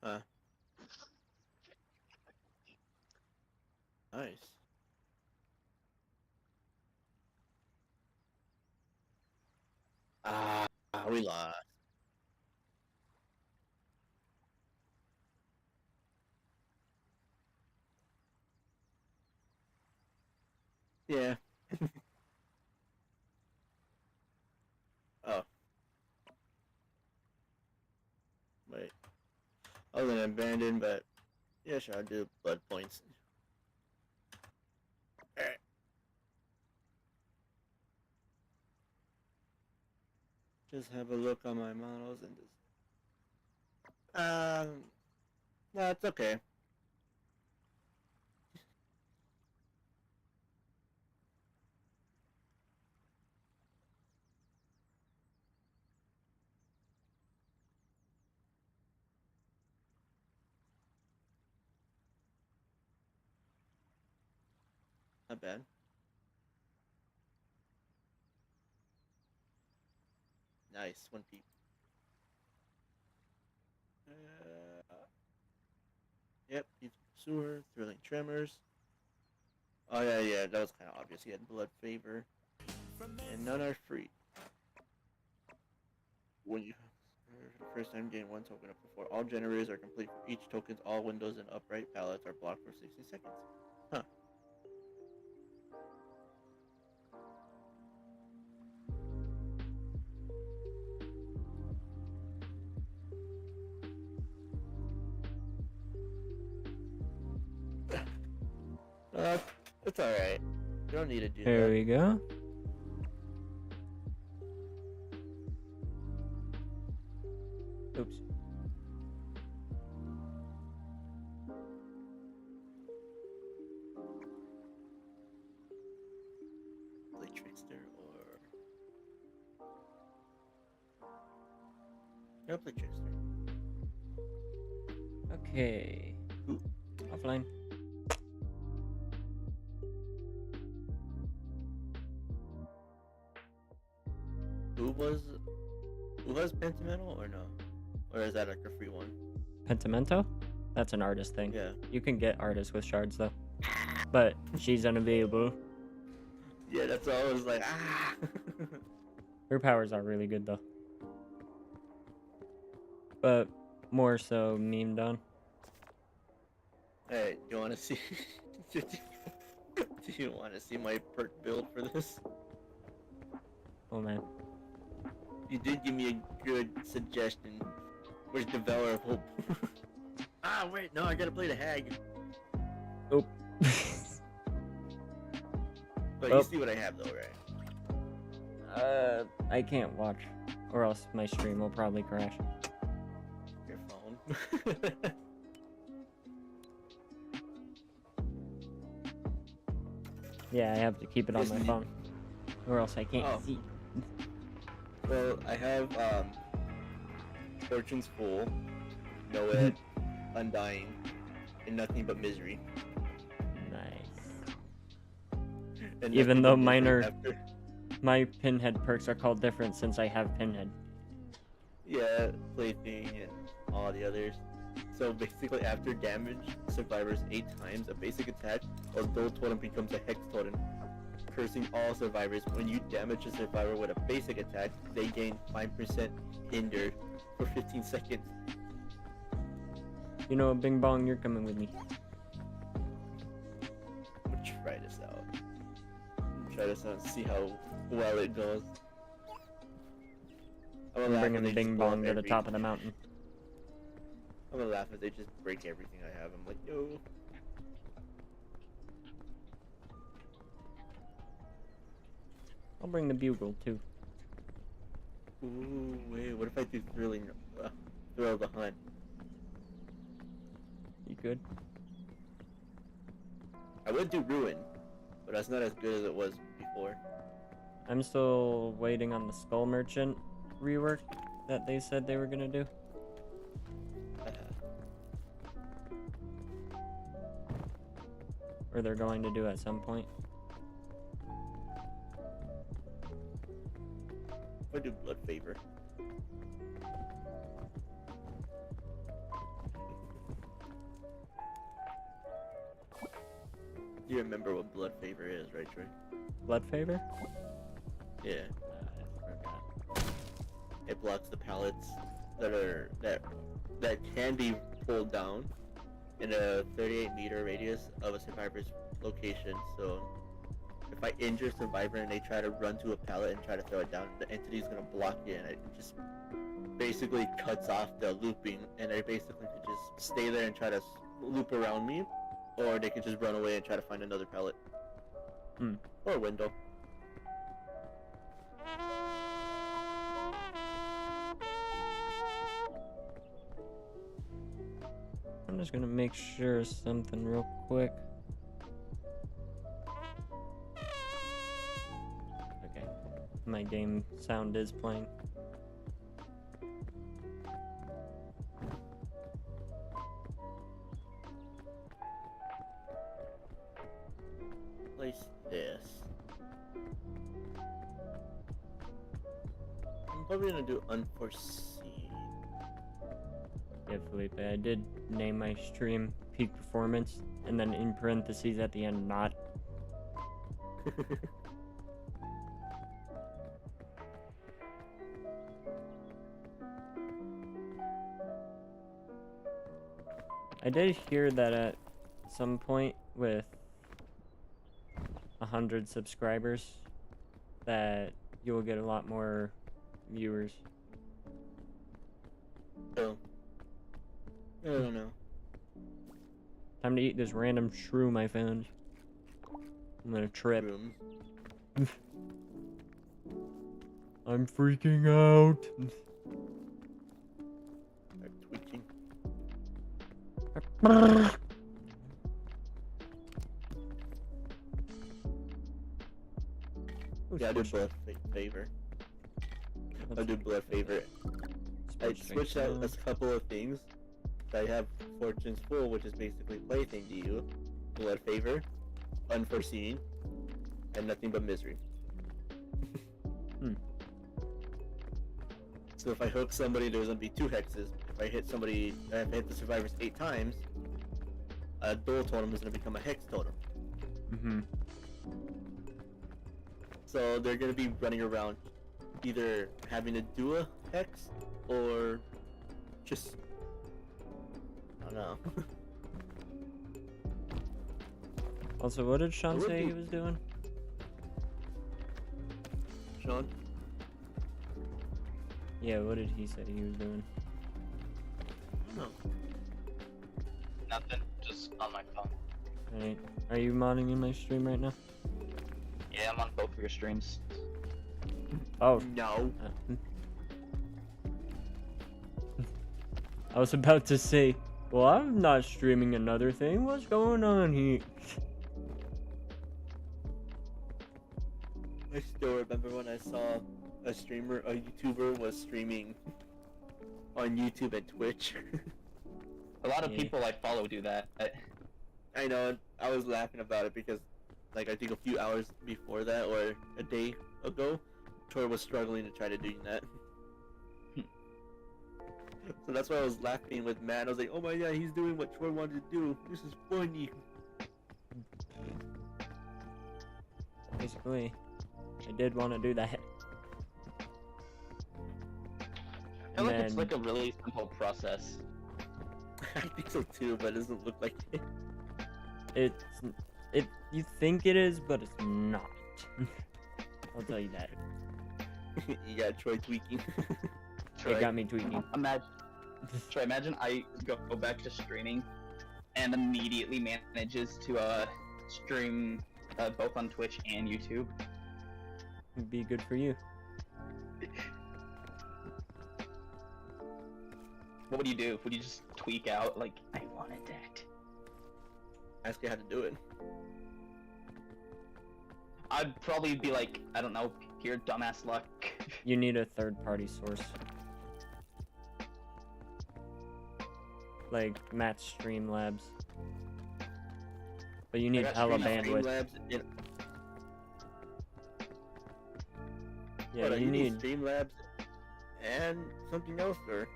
Uh, nice. Ah, we lost. Yeah. Oh, wait. I was gonna abandon, but yeah, sure, I'll do blood points. Alright. Just have a look on my models and just. No, it's okay. Not bad. Nice, 1 peep. Yep, he's pursuer, thrilling tremors. Oh yeah, yeah, that was kind of obvious. He had blood favor, and none are free. When you for the first time gain one token up to four, all generators are complete for each tokens. All windows and upright pallets are blocked for 60 seconds. Huh. Uh, it's all right. You don't need to do There that. we go. Oops. Play trickster or yeah, play trickster. Okay. Who Offline. who was who has Pentametal or no? Or is that like a free one? Pentimento? That's an artist thing. Yeah. You can get artists with shards though. But she's unavailable. Yeah, that's all I was like, ah. Her powers are really good though. But more so memed on. Hey, do you want to see? do you want to see my perk build for this? Oh man. You did give me a good suggestion. Where's Devourer of Hope? Ah, wait, no, I gotta play the Hag. Oh. But Oh. you see what I have though, right? I can't watch, or else my stream will probably crash. Your phone. Yeah, I have to keep it on Just my need- phone, or else I can't Oh. see. Well, I have Fortune's Full, Noed, Undying, and Nothing But Misery. Nice. And Even Nothing though But mine Misery are- after. My pinhead perks are called different since I have pinhead. Yeah, Plaything and all the others. So basically, after damage survivors 8 times, a basic attack or dual totem becomes a hex totem, cursing all survivors. When you damage a survivor with a basic attack, they gain 5% hindered for 15 seconds. You know, Bing Bong, you're coming with me. We'll try this out. Try this out and see how well it goes. I'm gonna I'm laugh when bringing they Bing just blow Bong up to the every- top of the mountain. I'm gonna laugh if they just break everything I have. I'm like, no. I'll bring the bugle too. Ooh, wait, what if I do thrilling, thrill the hunt? You good? I would do ruin, but that's not as good as it was before. I'm still waiting on the Skull Merchant rework that they said they were gonna do. Or they're going to do at some point. I do blood favor. You remember what blood favor is, right, Troy? Blood favor? Yeah. I forgot. It blocks the pallets that can be pulled down in a 38-meter radius of a survivor's location. So if I injure a survivor and they try to run to a pallet and try to throw it down, the entity is gonna block it, and it just basically cuts off the looping, and they basically could just stay there and try to loop around me, or they can just run away and try to find another pallet. Or a window. I'm just gonna make sure of something real quick. Okay, my game sound is playing. Place this. I'm probably gonna do unforeseen. Yeah, Felipe, I did name my stream Peak Performance, and then in parentheses at the end, not. I did hear that at some point with 100 subscribers that you will get a lot more viewers. So, I don't know. Time to eat this random shroom I found. I'm gonna trip. Rooms. I'm freaking out. Are twitching. Yeah, I do blood favor. I do blood favor. I switched out a couple of things. I have Fortune's Full, which is basically plaything to you, blood favor, unforeseen, and nothing but misery. So if I hook somebody, there's gonna be 2 hexes. If I hit somebody, if I hit the survivors 8 times, a dual totem is gonna become a hex totem. So they're gonna be running around, either having to do a hex or just, I don't know. Also, what did Sean say he was doing? Sean? Yeah, what did he say he was doing? No. Nothing, just on my phone. Alright. Are you modding in my stream right now? Yeah, I'm on both of your streams. Oh. No. I was about to say, well, I'm not streaming another thing. What's going on here? I still remember when I saw a YouTuber was streaming on YouTube and Twitch. A lot of Yeah. people I follow do that. I know, and I was laughing about it because, like, I think a few hours before that, or a day ago, Troy was struggling to try to do that. So that's why I was laughing with Matt. I was like, oh my god, he's doing what Troy wanted to do. This is funny. Basically, I did want to do that. I feel like it's And like a really simple process. I think so too, but it doesn't look like it. you think it is, but it's not. I'll tell you that. You got Troy tweaking. It got me tweaking. Imagine I go back to streaming and immediately manages to stream both on Twitch and YouTube. It'd be good for you. What would you do? Would you just tweak out like, I wanted that? Ask you how to do it. I'd probably be like, I don't know, pure dumbass luck. You need a third-party source. Like Matt's Streamlabs. But you need got hella Streamlabs. bandwidth. Yeah, What, you need... Streamlabs and something else, or?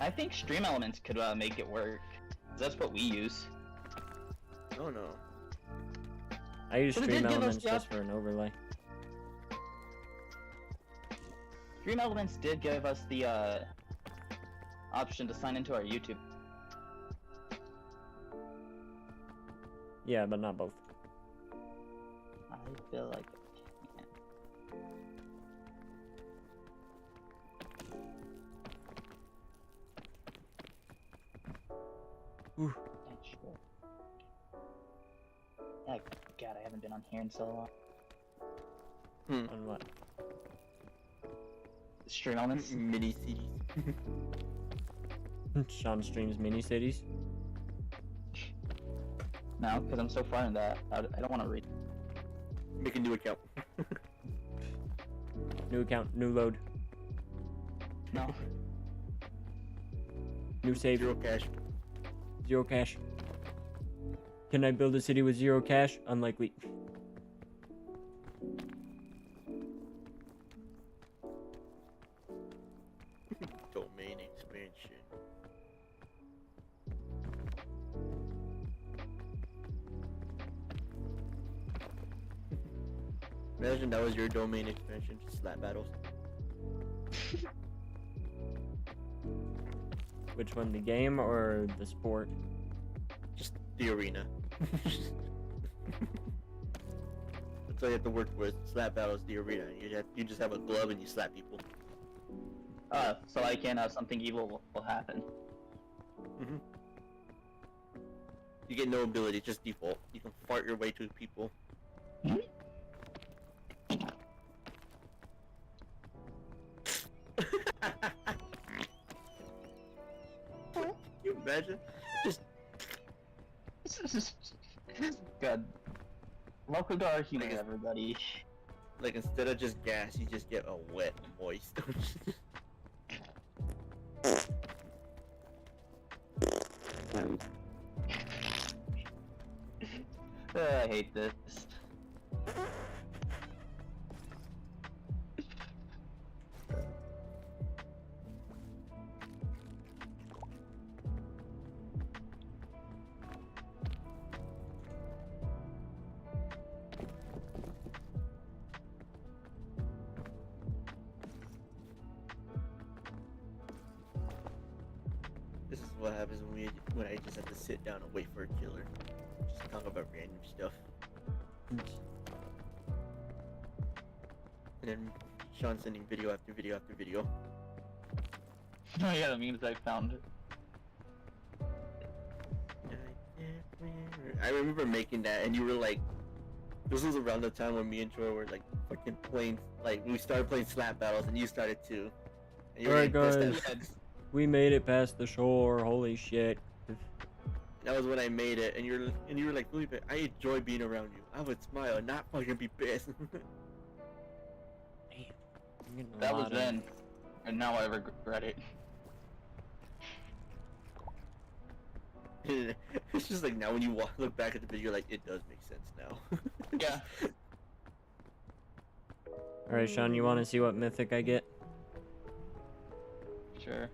I think Stream Elements could make it work. That's what we use. No, no. I use But it Stream did give us Elements the just for an overlay. Dream Elements did give us the option to sign into our YouTube. Yeah, but not both. I feel like I can't. Ooh. Can't sure. Oh, God, I haven't been on here in so long. On what? Stream Elements? Mini CDs. Sean streams mini cities. No, because I'm so far in that. I don't want to read. Make a new account. New account, new load, No. new save, Zero cash. zero cash. Can I build a city with zero cash? Unlikely. Domain expansion. Imagine that was your domain expansion, just slap battles. Which one, the game or the sport? Just the arena. That's all you have to work with. Slap battles, the arena. You just have a glove and you slap people. So I can something evil will happen. You get no ability, just default. You can fart your way to people. Can you imagine? Just God. Welcome to our humor, Like, everybody. like instead of just gas, you just get a wet, moist. I hate this. This is what happens when I just have to sit down and wait for a killer. Just talk about random stuff. And then Sean sending video after video after video. Oh yeah, the memes I found. I remember making that, and you were like, this was around the time when me and Troy were like fucking playing, like we started playing slap battles, and you started too. And you were Alright, getting pissed guys. at- We made it past the shore. Holy shit. That was when I made it, and you were like, Felipe, I enjoy being around you. I would smile and not fucking be pissed. Damn. I'm getting a That was lot of- then, and now I regret it. It's just like now when you look back at the video, you're like, it does make sense now. Yeah. Alright, Sean, you want to see what mythic I get? Sure.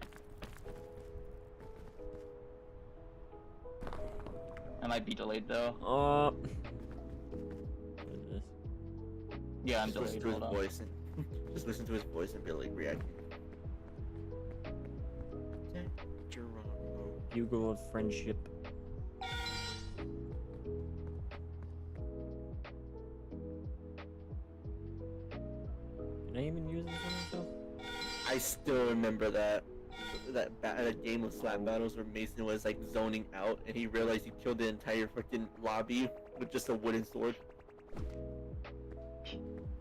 I might be delayed though. What is this? Yeah, I'm Just listen delayed. to his Hold on. voice and just listen to his voice and be like reacting. Geronimo. Bugle of Friendship. Did I even use this on myself? I still remember that game of slap battles where Mason was like zoning out and he realized he killed the entire freaking lobby with just a wooden sword.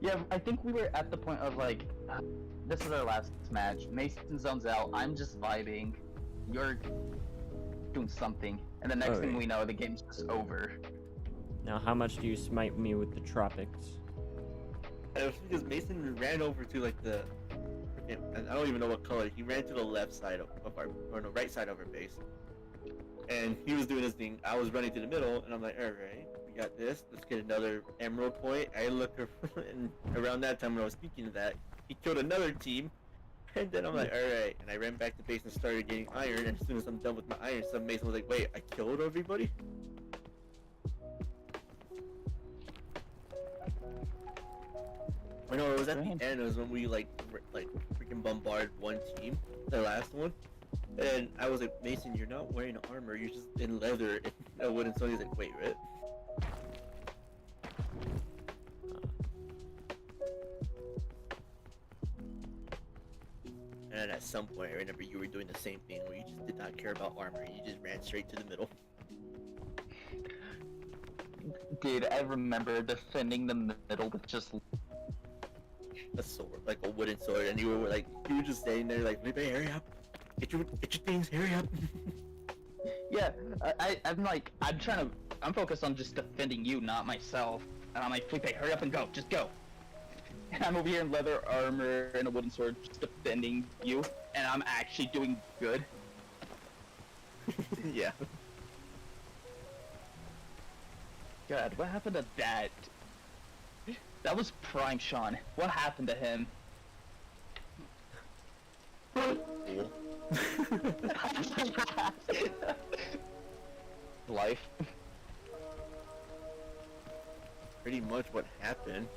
Yeah, I think we were at the point of like, this is our last match. Mason zones out. I'm just vibing. You're doing something, and the next Oh, thing yeah. we know, the game's just over. Now, how much do you smite me with the tropics? And it was because Mason ran over to like the freaking, I don't even know what color. He ran to the left side of our, or no, right side of our base. And he was doing his thing. I was running to the middle, and I'm like, alright, we got this. Let's get another emerald point. I look, and around that time when I was speaking of that, he killed another team. And then I'm like, alright. And I ran back to base and started getting iron. And as soon as I'm done with my iron, some Mason was like, wait, I killed everybody? Or no, it was at Right. the end. It was when we like freaking bombarded one team, the last one. And I was like, Mason, you're not wearing armor. You're just in leather and a wooden sword. He's like, wait, what? And at some point, I remember you were doing the same thing where you just did not care about armor. You just ran straight to the middle. Dude, I remember defending the middle with just A sword, like a wooden sword, and you were like, you were just standing there like, Felipe, hurry up. Get your things, hurry up. yeah. I'm focused on just defending you, not myself. And I'm like, Felipe, hurry up and go, just go. And I'm over here in leather armor and a wooden sword, just defending you, and I'm actually doing good. Yeah. God, what happened to that? That was prime Sean. What happened to him? Cool. Life. Pretty much what happened.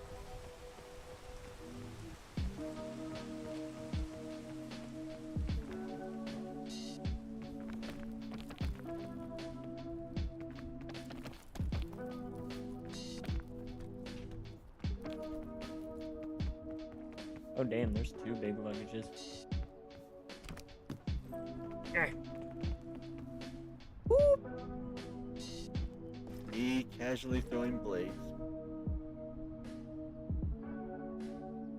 Oh damn, there's 2 big luggages. Me casually throwing blades.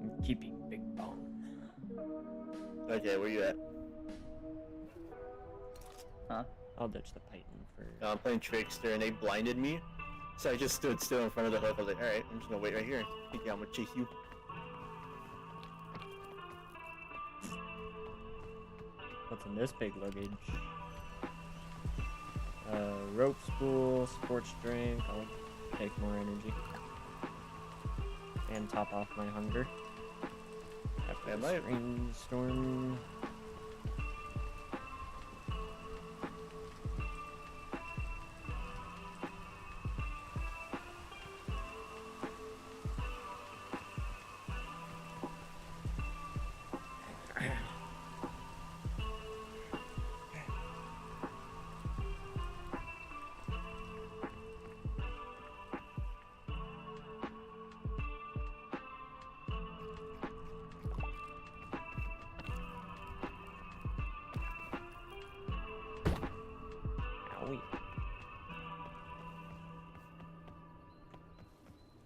I'm keeping big bomb. Okay, where you at? I'll ditch the Python for. I'm playing Trickster and they blinded me. So I just stood still in front of the hook. I was like, alright, I'm just gonna wait right here. Thinking I'm gonna chase you. What's in this big luggage? Rope spool, scorched drink. I'll take more energy. And top off my hunger. After Am the I- rainstorm. Owie.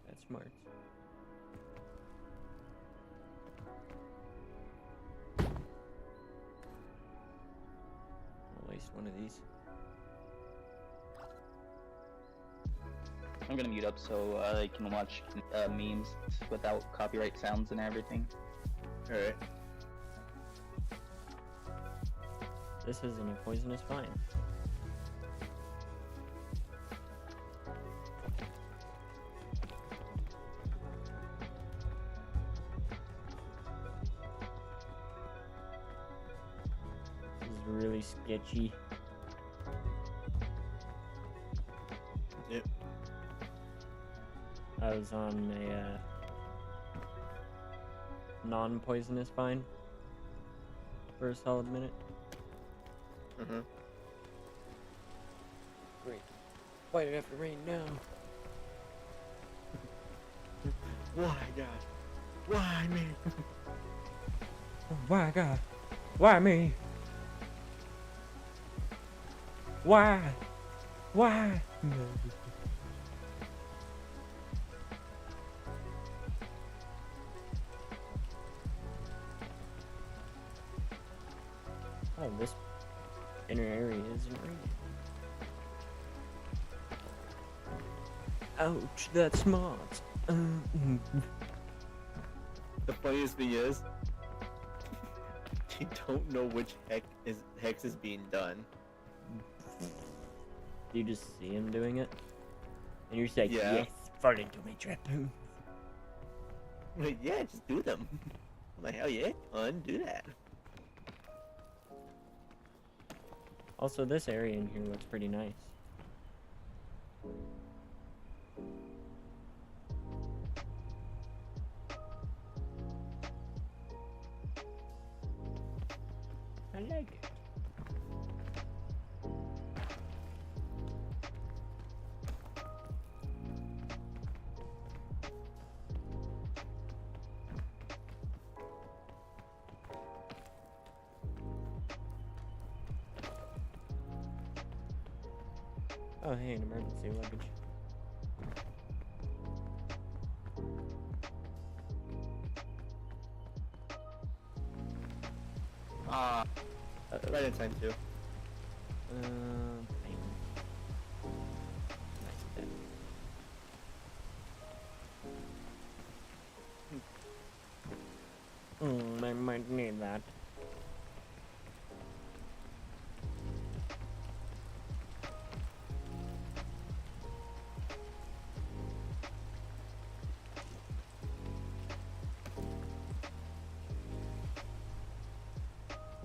That's smart. I'll waste one of these. I'm gonna mute up so I can watch memes without copyright sounds and everything. Alright. This isn't a poisonous vine. This is really sketchy. Yep. I was on a non-poisonous vine for a solid minute. Uh-huh. Great. Why did it have to rain now? Why, God? Why me? Why God? Why me? Why? Why? Oh, this inner area isn't raining. Ouch, that's smart. The funniest thing is, you don't know which hex is being done. You just see him doing it, and you're just like, Yeah. yes, fall into my trap. I'm like, yeah, just do them. I'm like, hell yeah, undo that. Also, this area in here looks pretty nice. leg. Oh, hey, an emergency luggage. Right in time too. Fine. Nice bit. I might need that.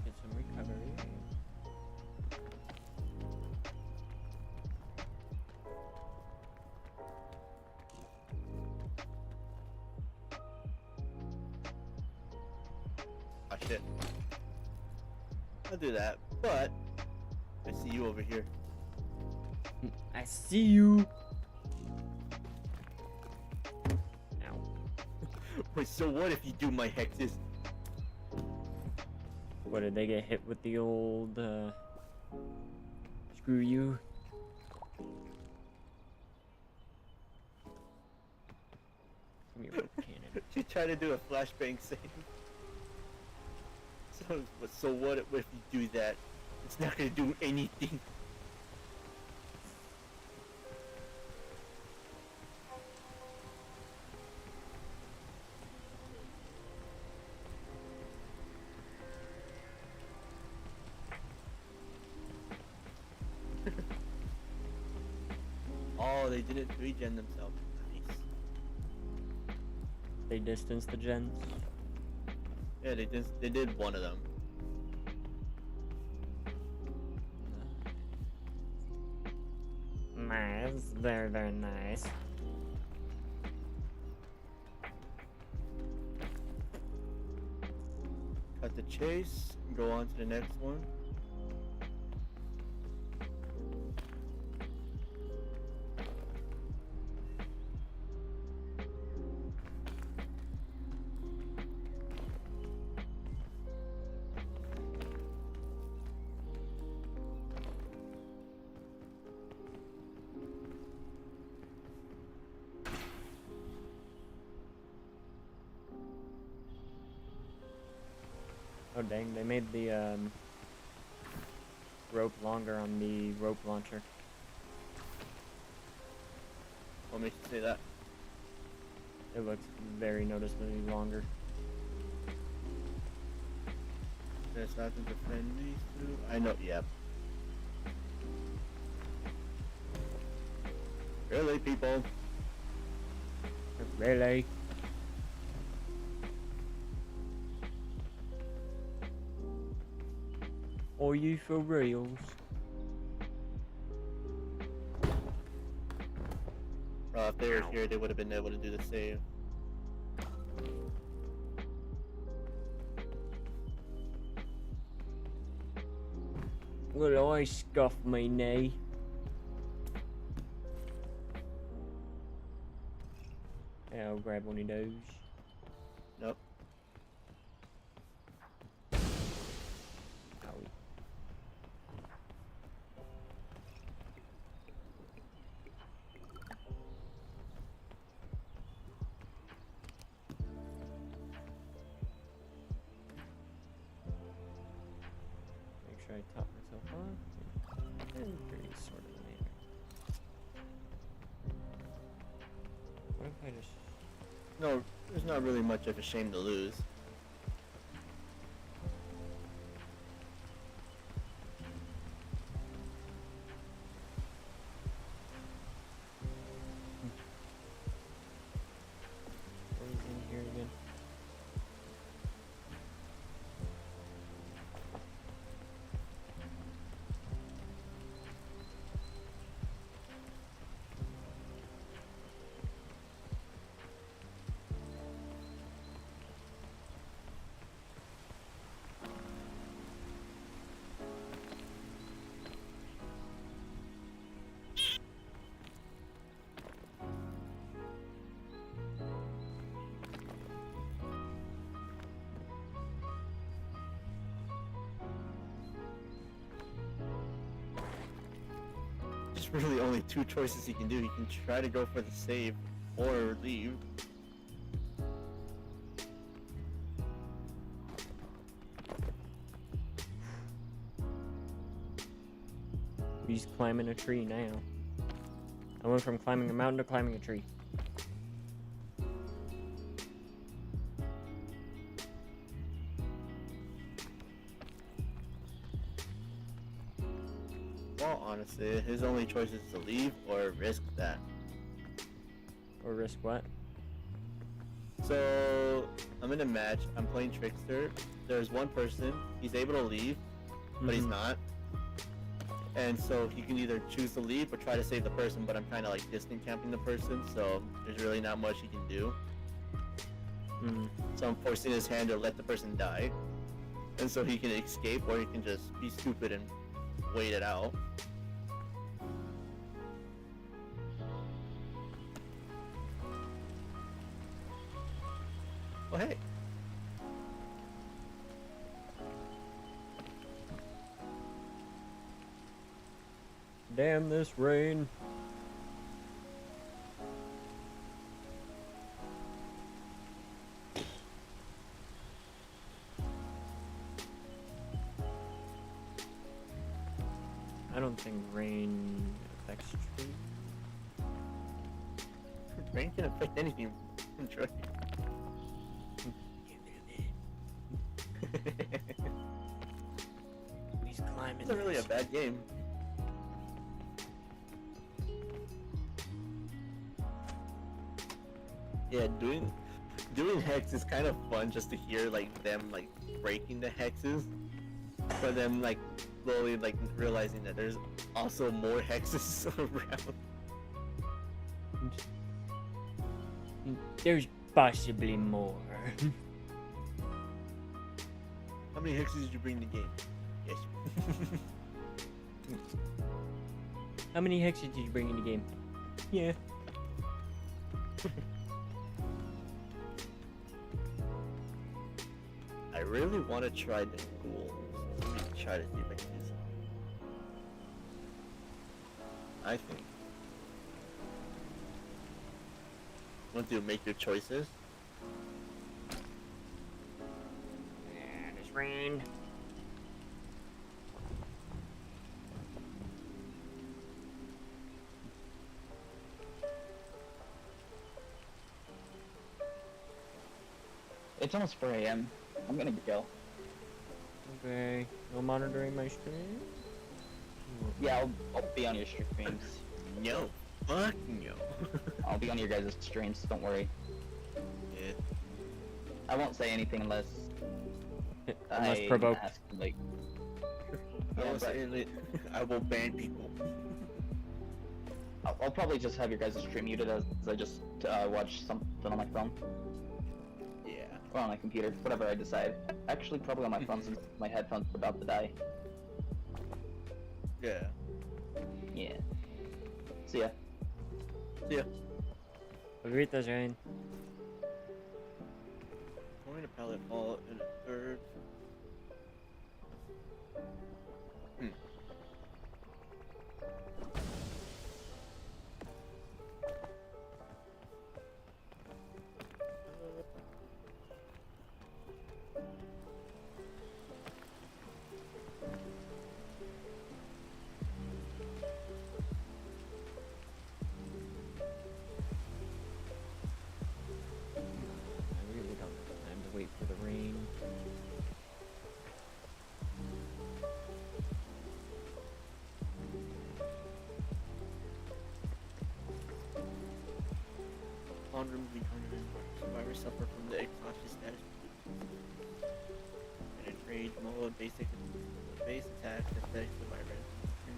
Get some recovery. Ah shit. I'll do that, but I see you over here. I see you. Ow. Wait, so what if you do my hexes? What did they get hit with the old screw you? Give me a rope cannon. She tried to do a flashbang save. So what if you do that? It's not gonna do anything. Oh, they didn't regen themselves. Nice. They distanced the gens. Yeah, they did one of them. Nice. Very, very nice. Cut the chase and go on to the next one. Oh dang, they made the rope longer on the rope launcher. What makes you say that? It looks very noticeably longer. There's not to defend these two. I know, yep. Really, people? Really? Are you for reals? If they were here, they would have been able to do the save. Well, I scuffed my knee. Yeah, I'll grab one of those. Nope. Owie. Make sure I top myself off. And pretty sort of later. What if I just... No, there's not really much of a shame to lose. What is in here again? there's really only two choices he can do. He can try to go for the save or leave. He's climbing a tree now. I went from climbing a mountain to climbing a tree. Well, honestly, his only choice is to leave or risk that. Or risk what? So, I'm in a match. I'm playing Trickster. There's one person. He's able to leave, but he's Mhm. not. And so he can either choose to leave or try to save the person, but I'm kind of like distant camping the person, so there's really not much he can do. Mhm. So I'm forcing his hand to let the person die. And so he can escape, or he can just be stupid and wait it out. Oh, hey. Damn this rain. I don't think rain affects trees. Rain can affect anything. Troy. He's climbing. It's not really a this. bad game. Yeah, doing hex is kind of fun just to hear like them like breaking the hexes, but then like slowly like realizing that there's also more hexes around. There's possibly more. How many hexes did you bring to the game? Yes. How many hexes did you bring in the game? Yeah. I really want to try the ghouls. Let me try to see if I can do something. I think. Want to make your choices? There's rain. It's almost 4 a.m. I'm gonna go. Okay. No monitoring my stream? Yeah, I'll be on your streams. No. Fuck no. I'll be on your guys' streams, don't worry. Yeah. I won't say anything unless Unless I provoked. ask, like, I Yeah, will but- say it. I will ban people. I'll probably just have your guys' stream muted as I just watch something on my phone. Yeah. Or on my computer, whatever I decide. Actually, probably on my phone since my headphones are about to die. Yeah. Yeah. See ya. See ya. Agritas, rain. Going to pallet fall in a third. I really don't have time to wait for the rain. Honorably survivors suffer from the exhaustion status. In a trade mode, base attack affects survivor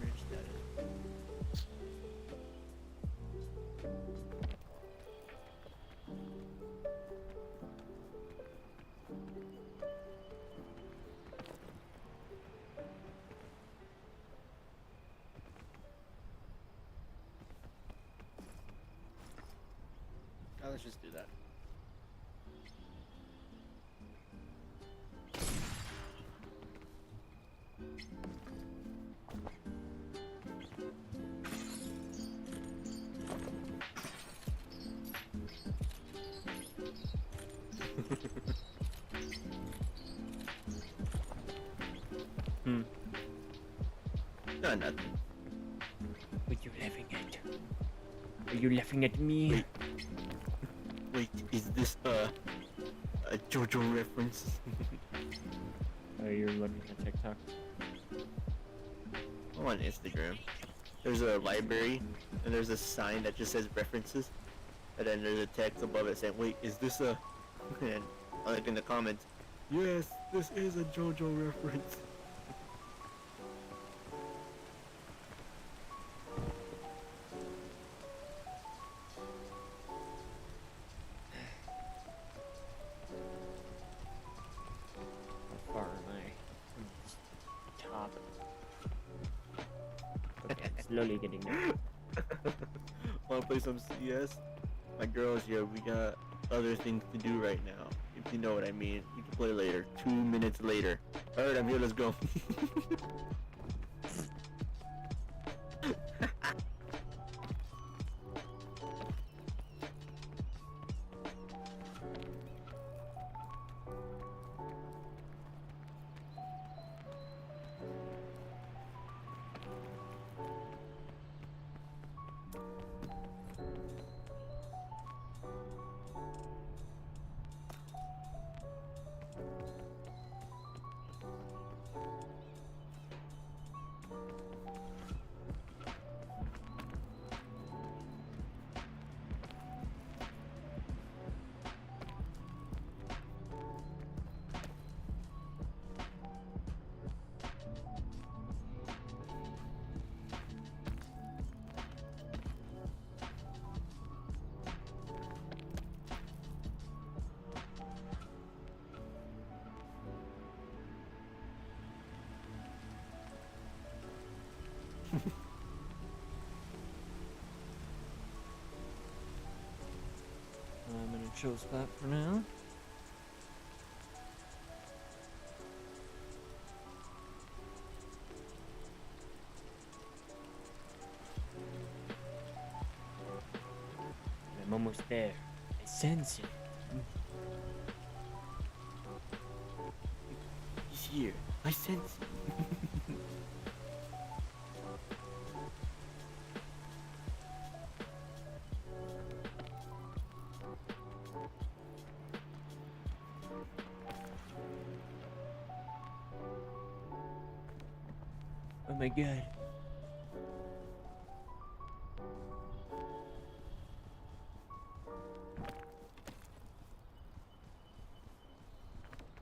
enriched status. Now let's just do that. Hmm. No, nothing. What you laughing at? Are you laughing at me? Wait. Wait, is this a JoJo reference? Oh, you're looking at TikTok. I'm on Instagram. There's a library, and there's a sign that just says references, and then there's a text above it saying, "Wait, is this a?" And like in the comments, yes, this is a JoJo reference. How far am I from this top? Okay, slowly getting there. Wanna play some CS? My girl's here. We got other things to do right now. If you know what I mean. We can play later. 2 minutes later. Alright, I'm here. Let's go. I'm in a chill spot for now. I'm almost there. I sense it. He's here. I sense it. Oh my god.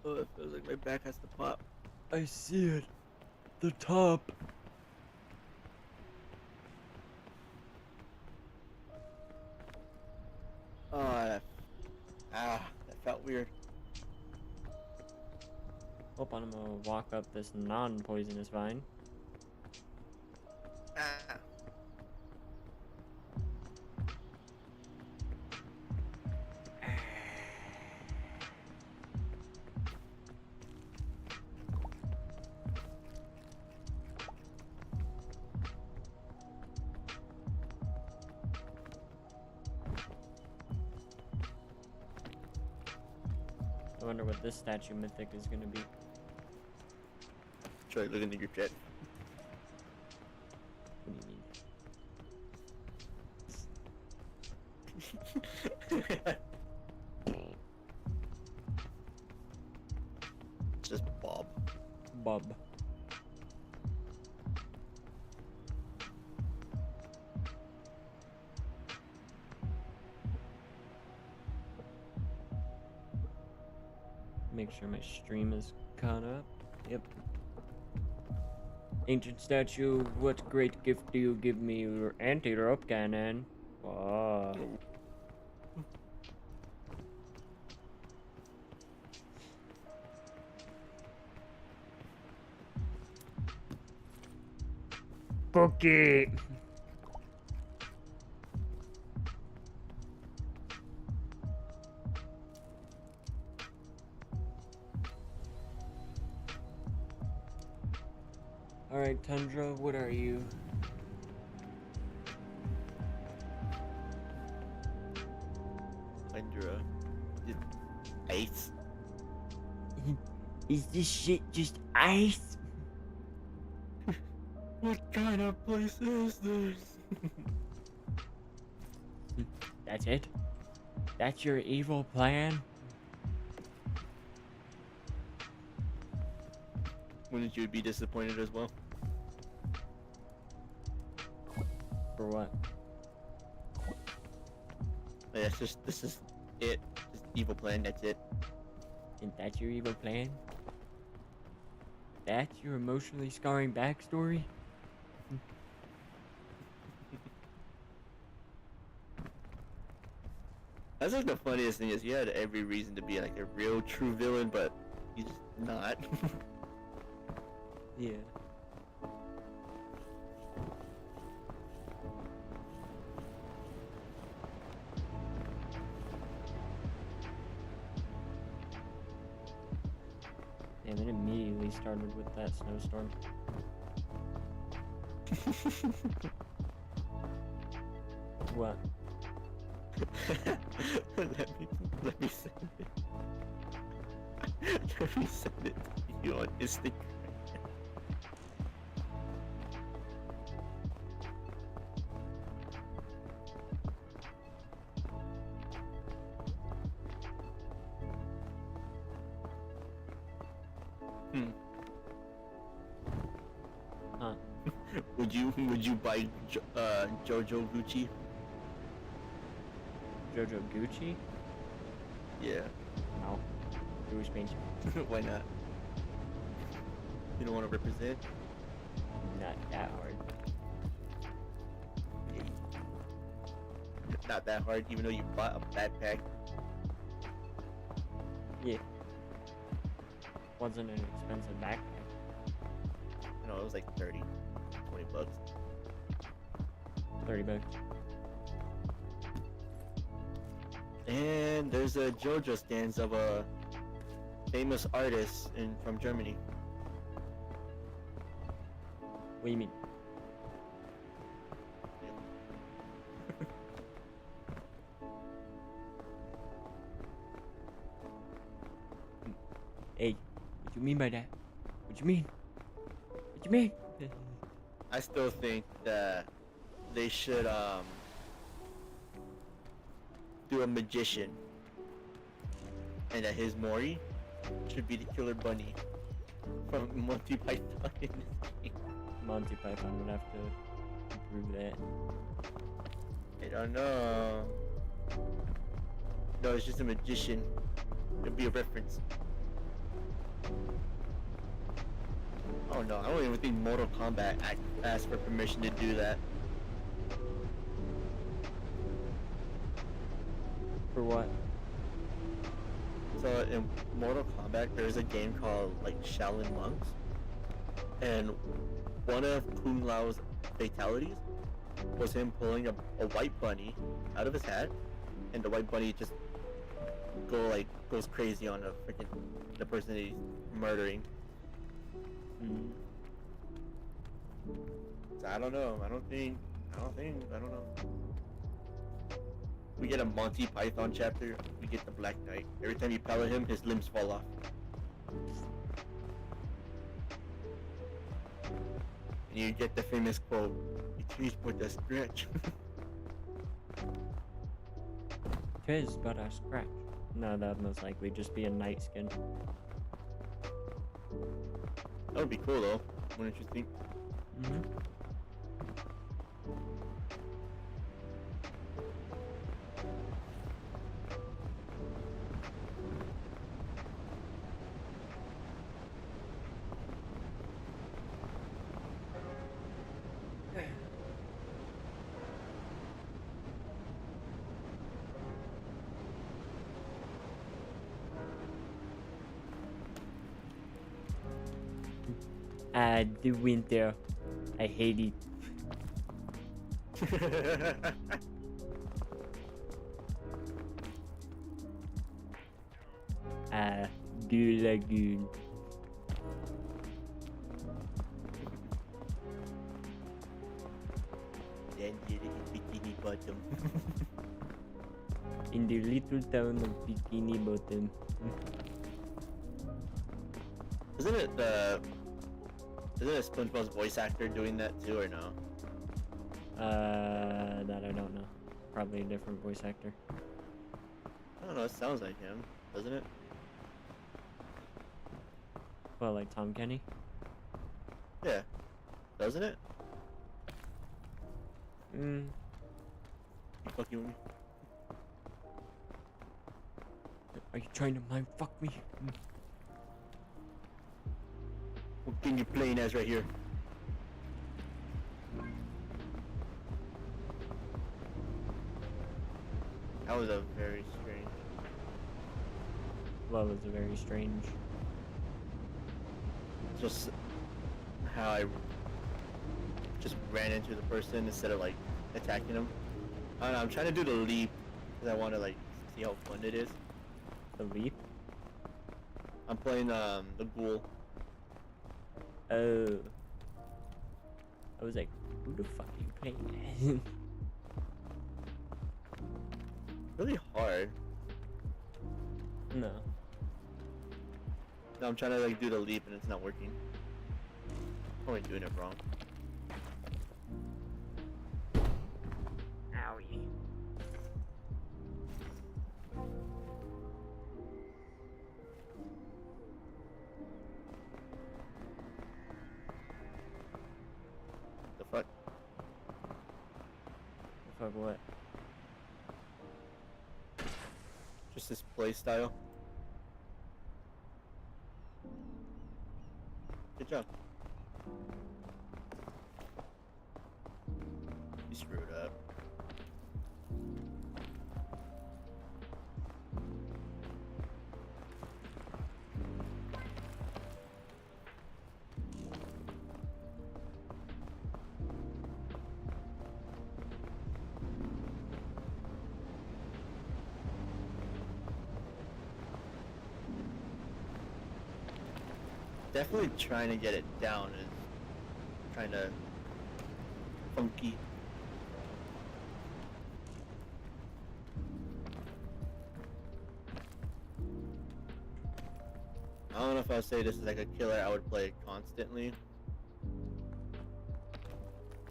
Oh, it feels like my back has to pop. I see it. The top. Oh, that felt weird. Hold on, I'm gonna walk up this non-poisonous vine. Ah. I wonder what this statue mythic is gonna be. Try looking at your chat. What do you mean? It's just Bob. Bob. Make sure my stream is caught up. Yep. Ancient statue, what great gift do you give me, your anti-rope cannon? Wow. Cookie! Alright, Tundra, what are you? Hydra. Ice. Is this shit just ice? What kind of place is this? That's it? That's your evil plan? Wouldn't you be disappointed as well? For what? Yeah, it's just this is it. Just evil plan. That's it. And that's your evil plan? That's your emotionally scarring backstory? That's like the funniest thing is you had every reason to be like a real true villain, but he's just not. Yeah. And it immediately started with that snowstorm. What? let me send it. Let me send it to you on Instagram. Huh. Would you buy Jojo Gucci? Jojo Gucci? Yeah. No. Jewish paint. Why not? You don't want to represent? Not that hard. Yeah. Not that hard, even though you bought a backpack. Yeah. Wasn't an expensive backpack. You know, it was like 30, 20 bucks. 30 bucks. And there's a JoJo stands of a famous artist from Germany. What do you mean? Hey, what you mean by that? What you mean? What you mean? I still think that they should do a magician, and that his Mori should be the Killer Bunny from Monty Python in this game. Monty Python would have to prove that. I don't know. No, it's just a magician. It'll be a reference. Oh no, I don't even think Mortal Kombat asked for permission to do that. For what? So in Mortal Kombat, there's a game called like Shaolin Monks, and one of Kung Lao's fatalities was him pulling a white bunny out of his hat, and the white bunny just goes crazy on the person that he's murdering. Mm. So I don't know. I don't know. We get a Monty Python chapter. We get the Black Knight. Every time you pellet him, his limbs fall off. And you get the famous quote, "You changed with a scratch." 'Tis but a scratch. No, that would most likely just be a night skin. That would be cool though, wouldn't you think? Mm-hmm. The winter. I hate it. The lagoon. Then get it in Bikini Bottom. In the little town of Bikini Bottom. Isn't it SpongeBob's voice actor doing that too, or no? That I don't know. Probably a different voice actor. I don't know. It sounds like him, doesn't it? Well, like Tom Kenny. Yeah, doesn't it? Mm. You fucking with me? Are you trying to mind fuck me? What game you playing as right here? That was a very strange. Well, it's very strange. Just how I just ran into the person instead of like attacking him. I don't know, I'm trying to do the leap because I want to like see how fun it is. The leap? I'm playing the ghoul. Oh. I was like, who the fuck are you playing as? Really hard. No. No, I'm trying to like do the leap and it's not working. Probably doing it wrong. Owie. The fuck? Fuck what? Just this play style. Good job. You screwed up. Definitely trying to get it down and trying to funky. I don't know if I would say this is like a killer I would play constantly,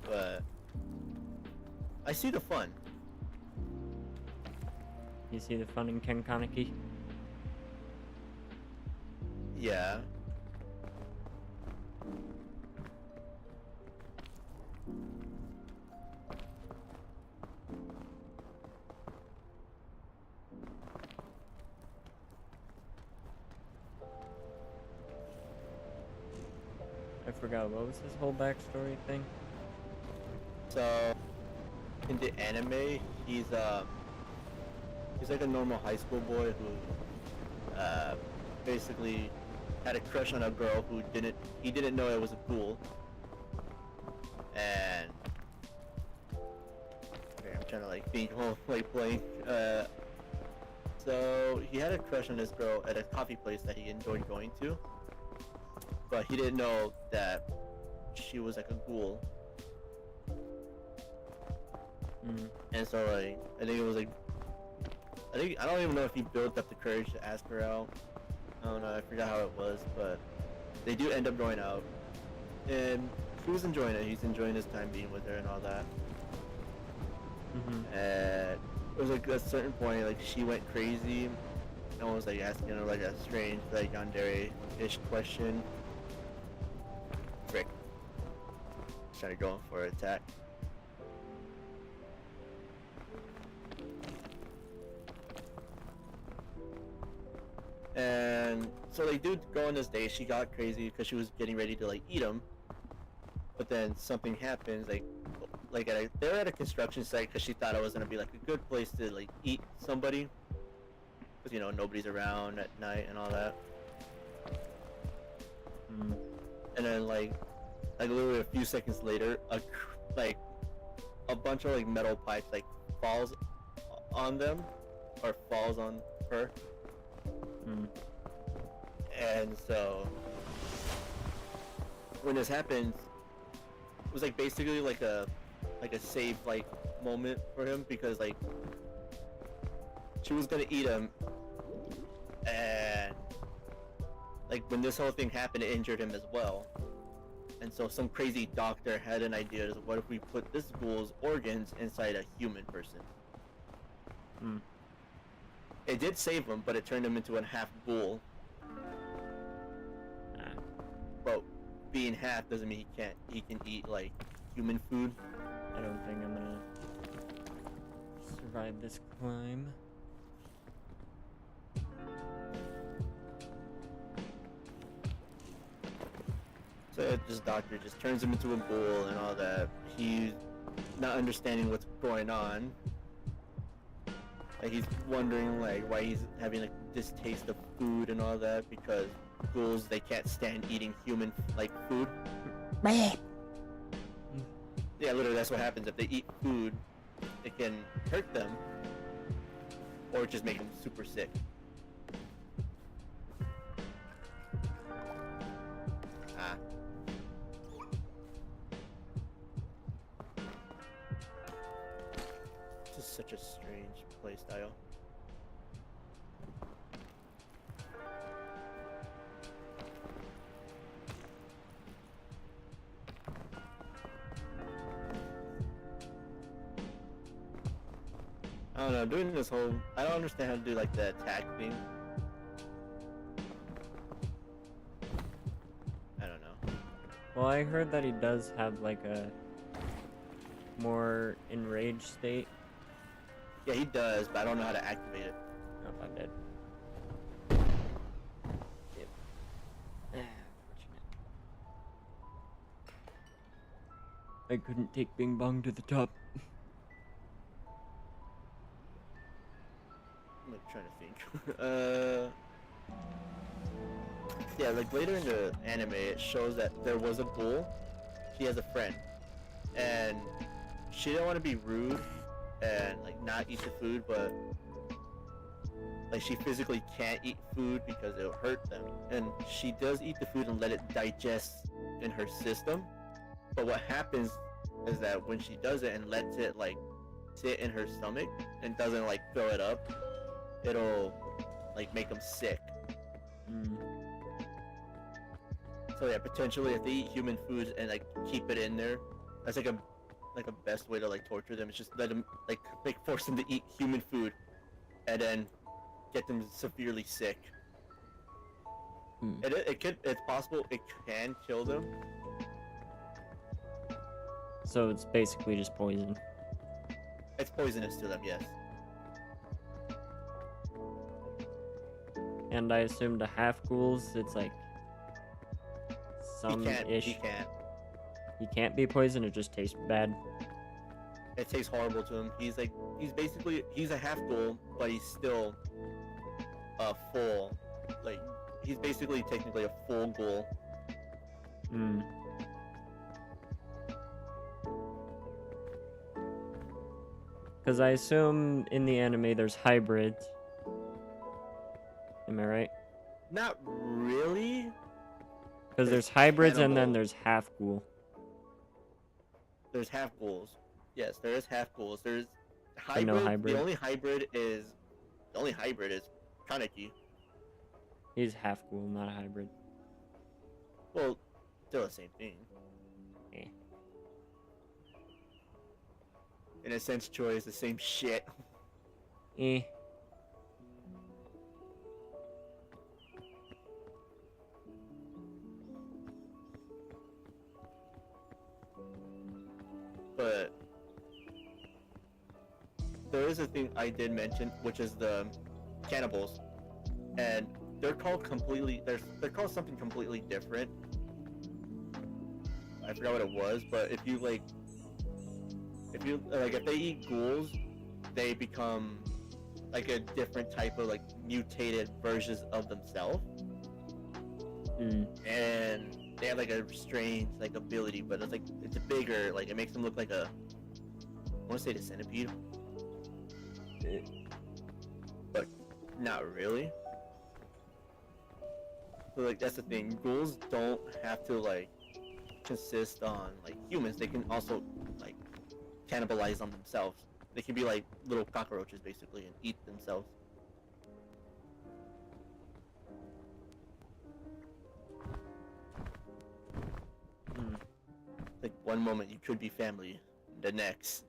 but I see the fun. You see the fun in Ken Kaneki? Yeah. I forgot, what was his whole backstory thing? So in the anime, he's like a normal high school boy who basically had a crush on a girl who he didn't know it was a ghoul. And okay, I'm trying to like think while like playing. So he had a crush on this girl at a coffee place that he enjoyed going to, but he didn't know that she was like a ghoul. Mm. And so like I think it was like I don't even know if he built up the courage to ask her out. I don't know, I forgot how it was, but they do end up going out. And he was enjoying it. He's enjoying his time being with her and all that. Mm-hmm. And it was like at a certain point, like she went crazy and was like asking her like a strange, like yandere-ish question. Frick. Trying to go in for an attack. And so they do go on this date. She got crazy because she was getting ready to like eat him, but then something happens. They're at a construction site because she thought it was gonna be like a good place to like eat somebody, because you know nobody's around at night and all that. Mm. And then like literally a few seconds later, a bunch of like metal pipes like falls on them or falls on her. Mm. And so when this happens, it was like basically like a save like moment for him, because like she was gonna eat him, and like when this whole thing happened, it injured him as well. And so some crazy doctor had an idea: of what if we put this ghoul's organs inside a human person? Hmm. It did save him, but it turned him into a half ghoul. Ah, But being half doesn't mean he can eat like human food. I don't think I'm gonna survive this climb. So this doctor just turns him into a ghoul and all that. He's not understanding what's going on. Like he's wondering like why he's having like distaste of food and all that, because ghouls, they can't stand eating human like food. Yeah, literally that's what happens. If they eat food, it can hurt them or just make them super sick. Ah. This is such a strange playstyle. I don't know, doing this whole... I don't understand how to do like the attack thing. I don't know. Well, I heard that he does have like a more enraged state. Yeah, he does, but I don't know how to activate it. Oh, I'm dead. Yep. I couldn't take Bing Bong to the top. I'm like trying to think. Yeah, like later in the anime, it shows that there was a ghoul. She has a friend, and she didn't want to be rude and like not eat the food, but like she physically can't eat food because it'll hurt them. And she does eat the food and let it digest in her system. But what happens is that when she does it and lets it like sit in her stomach and doesn't like fill it up, it'll like make them sick. Mm. So yeah, potentially if they eat human foods and like keep it in there, that's like a best way to like torture them. It's just let them like force them to eat human food, and then get them severely sick. Hmm. It's possible it can kill them. So it's basically just poison. It's poisonous to them, yes. And I assume the half ghouls, it's like some-ish. He can't. He can't be poisoned, it just tastes bad. It tastes horrible to him. He's a half ghoul, but he's still a full, like, he's basically technically a full ghoul. Hmm. Because I assume in the anime there's hybrids. Am I right? Not really. Because There's there's hybrids and then cannibal. there's half ghoul. There's half ghouls. Yes, there is half ghouls. There's But no hybrid. hybrid. The only hybrid is Kaneki. He's half ghoul, not a hybrid. Well, still the same thing. Eh. In a sense, Troy is the same shit. Eh. But there is a thing I did mention, which is the cannibals, and they're called they're called something completely different. I forgot what it was, but if they eat ghouls, they become like a different type of like mutated versions of themselves, Hmm. and they have like a strange like ability, but it's bigger. Like it makes them look like I want to say the centipede, but not really. So like that's the thing. Ghouls don't have to like consist on like humans. They can also like cannibalize on themselves. They can be like little cockroaches basically and eat themselves. Hmm. Like one moment you could be family, the next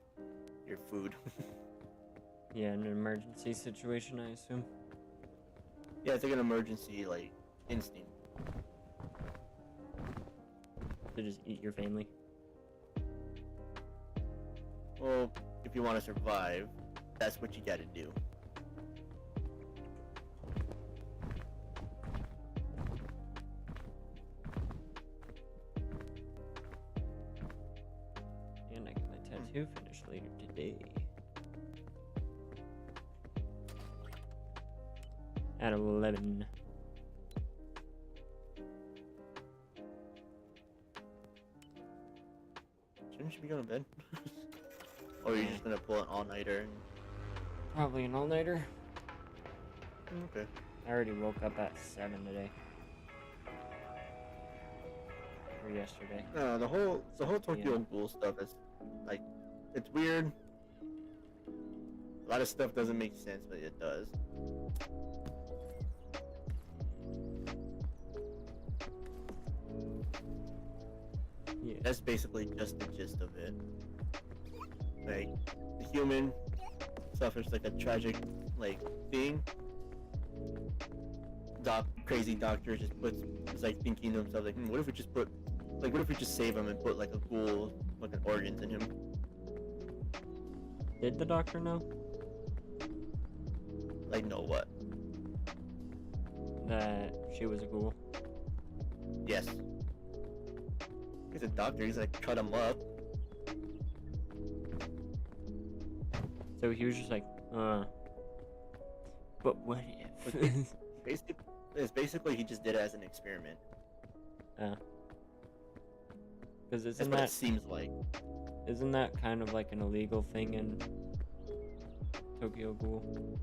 you're food. Yeah, in an emergency situation, I assume. Yeah, it's like an emergency like instinct. To just eat your family. Well, if you want to survive, that's what you gotta do. And I get my tattoo finished later today. At 11. Shouldn't you be going to bed? Or are you just gonna pull an all-nighter and... Probably an all-nighter. Okay. I already woke up at 7 today. Or yesterday. No, the whole Tokyo Ghoul stuff is like, it's weird. A lot of stuff doesn't make sense, but it does. Yeah. That's basically just the gist of it. Like, the human suffers like a tragic like thing. Crazy doctor just is like thinking to himself like, what if we just save him and put like a ghoul fucking organs in him? Did the doctor know? Like, know what? That she was a ghoul? Yes. He's a doctor, he's like cut him up. So he was just like, but what if? Basically he just did it as an experiment. Because That's isn't what it that seems like. isn't that kind of like an illegal thing in Tokyo Ghoul?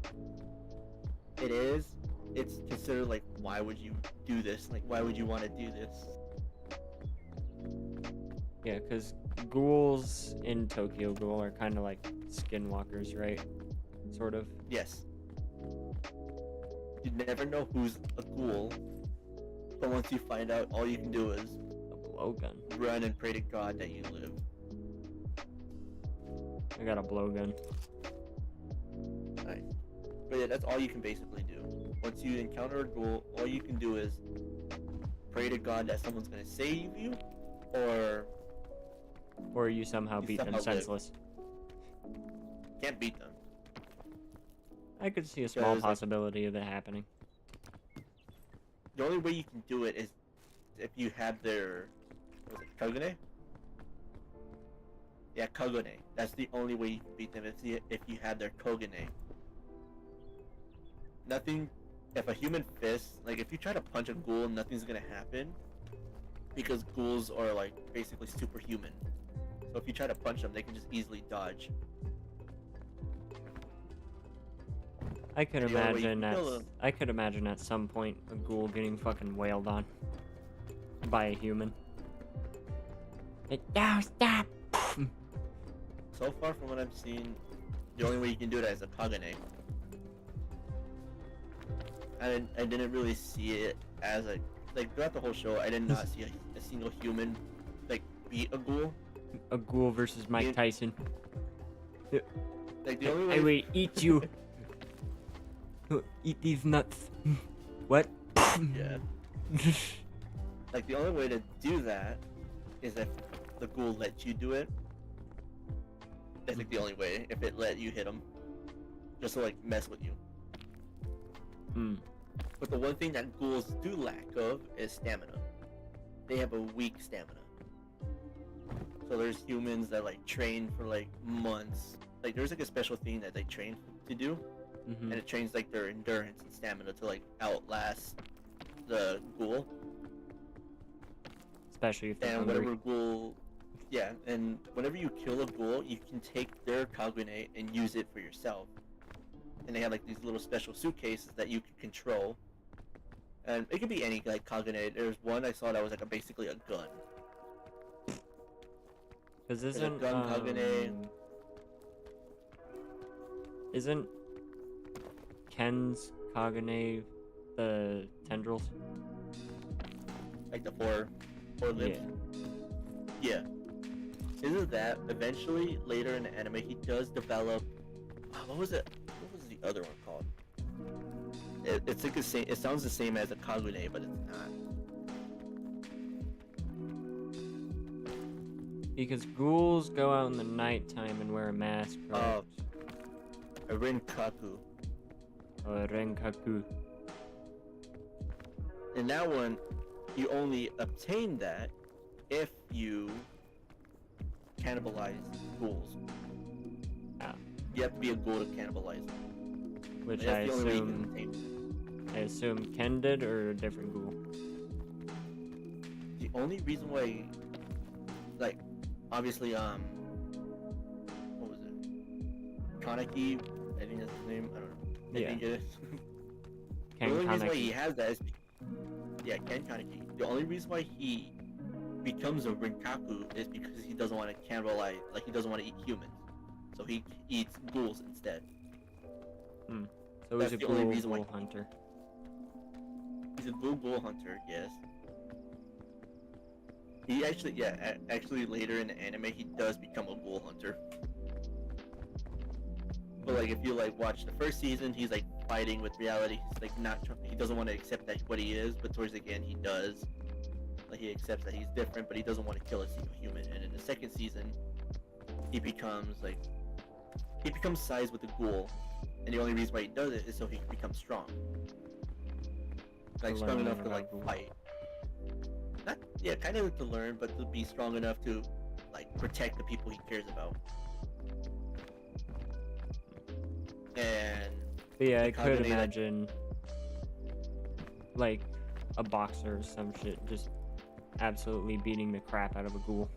It is. It's considered like, why would you do this? Like, why would you want to do this? Yeah, because ghouls in Tokyo Ghoul are kind of like skinwalkers, right? Sort of. Yes. You never know who's a ghoul, but once you find out, all you can do is A blowgun. run and pray to God that you live. I got a blowgun. Nice. But yeah, that's all you can basically do. Once you encounter a ghoul, all you can do is pray to God that someone's gonna save you, or Or you somehow You beat them somehow live. senseless. can't beat them. I could see a small Because, like- possibility of it happening. The only way you can do it is if you have their, what was it, Kagune? Yeah, Kagune. That's the only way you can beat them, if you have their Kogune. Nothing, if a human fist, like if you try to punch a ghoul, nothing's gonna happen, because ghouls are like basically superhuman. So if you try to punch them, they can just easily dodge. I could The only way you imagine can at kill 'em- I could imagine at some point a ghoul getting fucking wailed on by a human. Like, no, stop! So far from what I've seen, the only way you can do it is a Kagune. I didn't really see it as a, like throughout the whole show, I did not see a single human like beat a ghoul. A ghoul versus Mike Yeah. Tyson. Like the only way. I will eat you. Eat these nuts. What? Yeah. Like the only way to do that is if the ghoul lets you do it. That's like the only way. If it let you hit him, just to like mess with you. Hmm. But the one thing that ghouls do lack of is stamina. They have a weak stamina. So there's humans that like train for like months. Like there's like a special thing that they train to do, Mm-hmm. and it trains like their endurance and stamina to like outlast the ghoul. Especially if they're And hungry. whatever ghoul, yeah, and whenever you kill a ghoul, you can take their Kagune and use it for yourself. And they have like these little special suitcases that you can control. And it could be any like Kagune. There's one I saw that was like basically a gun. Because a isn't gun Kagune. Isn't Ken's Kagane the tendrils? Like the four limbs. Yeah. Isn't that eventually later in the anime he does develop? What was it? What was the other one called? It's like the same. It sounds the same as a Kagune, but it's not. Because ghouls go out in the nighttime and wear a mask, right? A Rinkaku. Or Renkaku. In that one, you only obtain that if you cannibalize ghouls. Ah. You have to be a ghoul to cannibalize them. Which That's I the only way you can obtain assume... I assume Ken did, or a different ghoul? The only reason why, like, obviously, what was it? Kaneki, I think that's his name. I don't know. I think it is. Ken The only reason why Kaneki. he has that is, yeah, Ken Kaneki. The only reason why he becomes a Rinkaku is because he doesn't want to cannibalize, like he doesn't want to eat humans, so he eats ghouls instead. So That's he's a the only ghoul, reason why- ghoul hunter. He's a ghoul hunter, yes. He actually, yeah, actually later in the anime he does become a ghoul hunter. But like if you like watch the first season, he's like fighting with reality. He's like he doesn't want to accept that what he is, but towards the end he does. Like he accepts that he's different, but he doesn't want to kill a single human. And in the second season, he becomes sized with a ghoul, and the only reason why he does it is so he can become strong. Like To strong learn enough to about like ghouls. fight. Not yeah, kind of to learn, but to be strong enough to like protect the people he cares about. And But yeah, I the could Kagane that- imagine, like, a boxer or some shit just absolutely beating the crap out of a ghoul.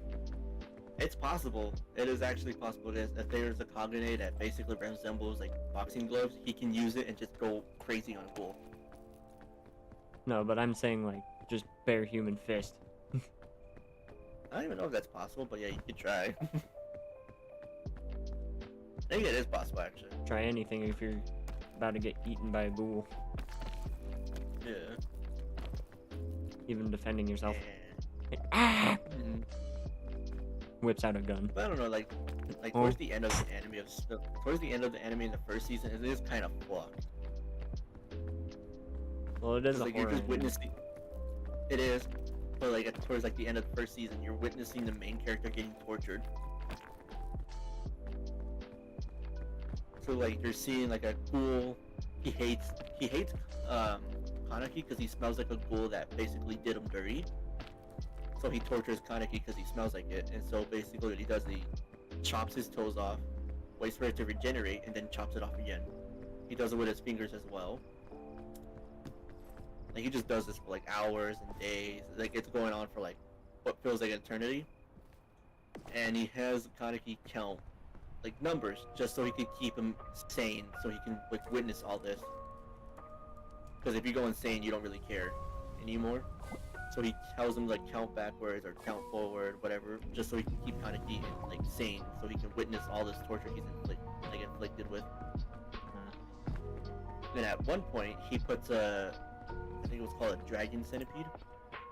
it's possible. It is actually possible. If there's a Kagane that basically resembles like boxing gloves, he can use it and just go crazy on a ghoul. No, but I'm saying, like, just bare human fist. I don't even know if that's possible, but yeah, you could try. I think it is possible actually. Try anything if you're about to get eaten by a ghoul, Yeah. even defending yourself. And, Ah! mm, Whips out a gun. but I don't know, like Oh. towards the end of the anime, towards the end of the anime in the first season, it is kind of fucked. Well, it is It's a like you're horror just anime. witnessing. It is, but like towards like the end of the first season, you're witnessing the main character getting tortured. So like you're seeing like a ghoul. He hates Kaneki because he smells like a ghoul that basically did him dirty. So he tortures Kaneki because he smells like it, and so basically what he does, he chops his toes off, waits for it to regenerate, and then chops it off again. He does it with his fingers as well. Like he just does this for like hours and days. Like it's going on for like what feels like an eternity. And he has Kaneki count like numbers just so he could keep him sane, so he can like witness all this. Because if you go insane, you don't really care anymore. So he tells him like count backwards or count forward, whatever, just so he can keep Kaneki like sane, so he can witness all this torture he's inflicted with. Then at one point, he puts I think it was called a dragon centipede,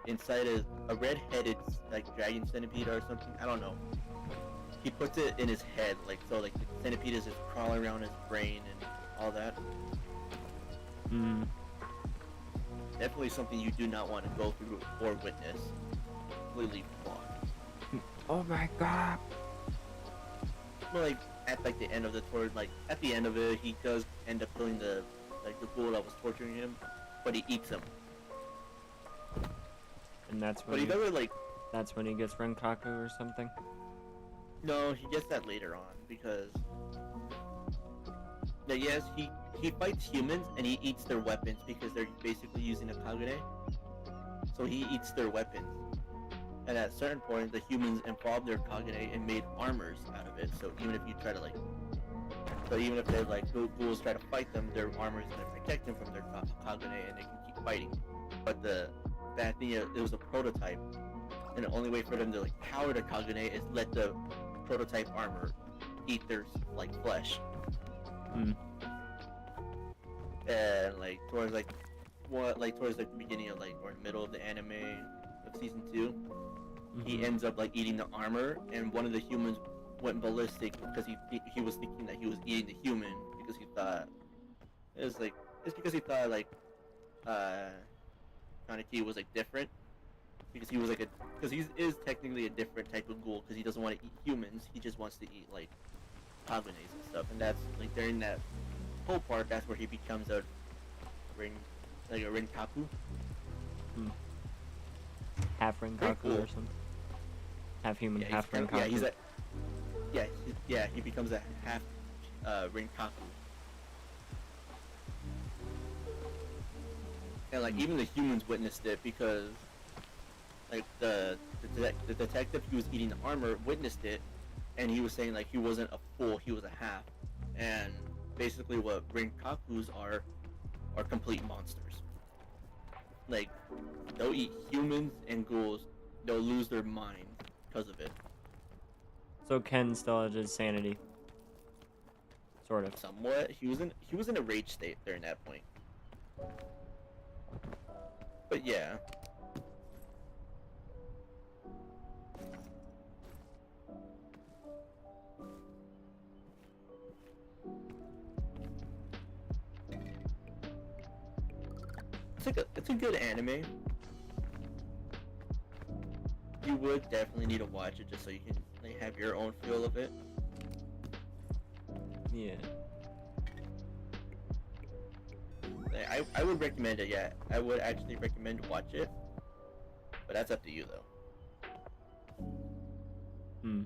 inside a red-headed like dragon centipede or something. I don't know. He puts it in his head, like so, like the centipede is just crawling around his brain and all that. Mm. Definitely something you do not want to go through or witness. Completely fucked. Oh my god. But like at like the end of the tour, like at the end of it, he does end up killing the ghoul that was torturing him, but he eats him. And that's But when he doesn't like. that's when he gets Renkaku or something. No, he gets that later on because. But yes, he fights humans and he eats their weapons because they're basically using a Kagune. So he eats their weapons. And at a certain point, the humans involved their Kagune and made armors out of it. So even if you try to like, so even if they like ghouls try to fight them, their armor is gonna protect them from their Kagune and they can keep fighting. But the bad thing is, it was a prototype, and the only way for them to like power their Kagune is let the prototype armor eat their like flesh. Mm. And like towards the beginning of like or middle of the anime of season 2, he Mhm. ends up like eating the armor, and one of the humans went ballistic because he was thinking that he was eating the human because he thought it's because he thought like uh Kaneki was like different because he was like a because he is technically a different type of ghoul because he doesn't want to eat humans, he just wants to eat like Kagunes and stuff, and that's like during that whole part that's where he becomes a ring like a Rinkaku. Half Pretty Renkaku cool. or something. Half human, Yeah, half Renkaku. yeah, he becomes a half Rinkaku. And like even the humans witnessed it because like the detective who was eating the armor witnessed it, and he was saying like he wasn't a full, he was a half. And basically what Rinkakus are complete monsters. Like they'll eat humans and ghouls, they'll lose their mind because of it. So Ken still has his sanity. Sort of. Somewhat. He was in a rage state during that point. But yeah. It's a good anime. You would definitely need to watch it just so you can like have your own feel of it. Yeah. Like, I would recommend it, yeah. I would actually recommend to watch it. But that's up to you though. Hmm.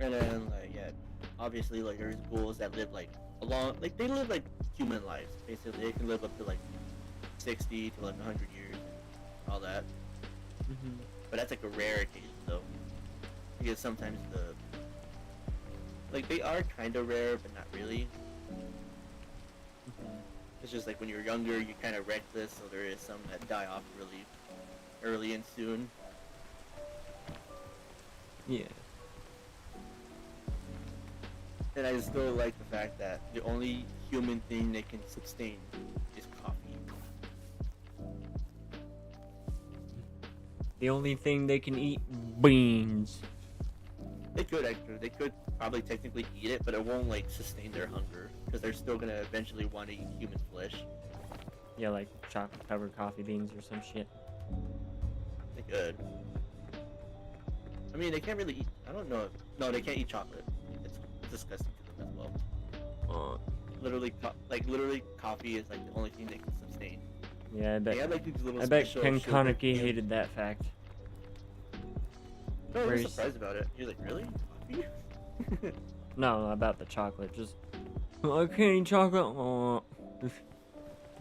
And then like yeah, obviously like there's ghouls that live like like they live like human lives. Basically they can live up to like 60 to like 100 years and all that. Mhm. But that's like a rare occasion though. Because sometimes like they are kind of rare but not really. Mhm. It's just like when you're younger you're kind of reckless, so there is some that die off really early and soon. Yeah. And I still like the fact that the only human thing they can sustain is coffee. The only thing they can eat beans. They could probably technically eat it, but it won't like sustain their hunger because they're still gonna eventually want to eat human flesh. Yeah, like chocolate covered coffee beans or some shit. They could. I mean, they can't really eat. I don't know. No, they can't eat chocolate. It's disgusting to them as well. Literally, literally, coffee is like the only thing they can sustain. Yeah, I bet. They have like these little. I bet special Ken sugar Kaneki cubes. hated that fact. No, I where was he's- surprised about it. He was like, "Really? Coffee?" No, about the chocolate. Just I can't eat chocolate. Oh.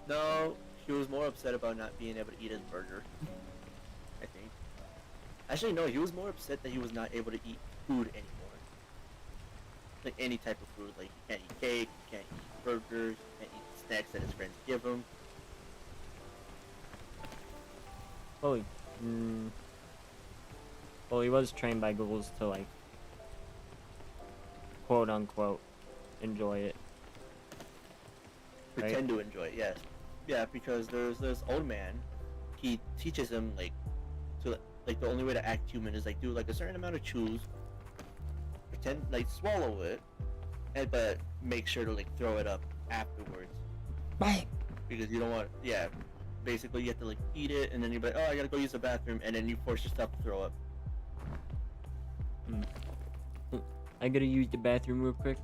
No, he was more upset about not being able to eat his burger. I think. Actually, no, he was more upset that he was not able to eat food anymore. Like any type of food. Like he can't eat cake, he can't eat burgers, he can't eat snacks that his friends give him. Holy. Well, he was trained by ghouls to like, quote unquote, enjoy it. Right? Pretend to enjoy it, yes. Yeah, because there's this old man. He teaches him like to like the only way to act human is like do like a certain amount of chews, pretend like swallow it, and but make sure to like throw it up afterwards. Bye. Because you don't want, yeah, basically you have to like eat it and then you're like, oh, I gotta go use the bathroom, and then you force yourself to throw up. I gotta use the bathroom real quick.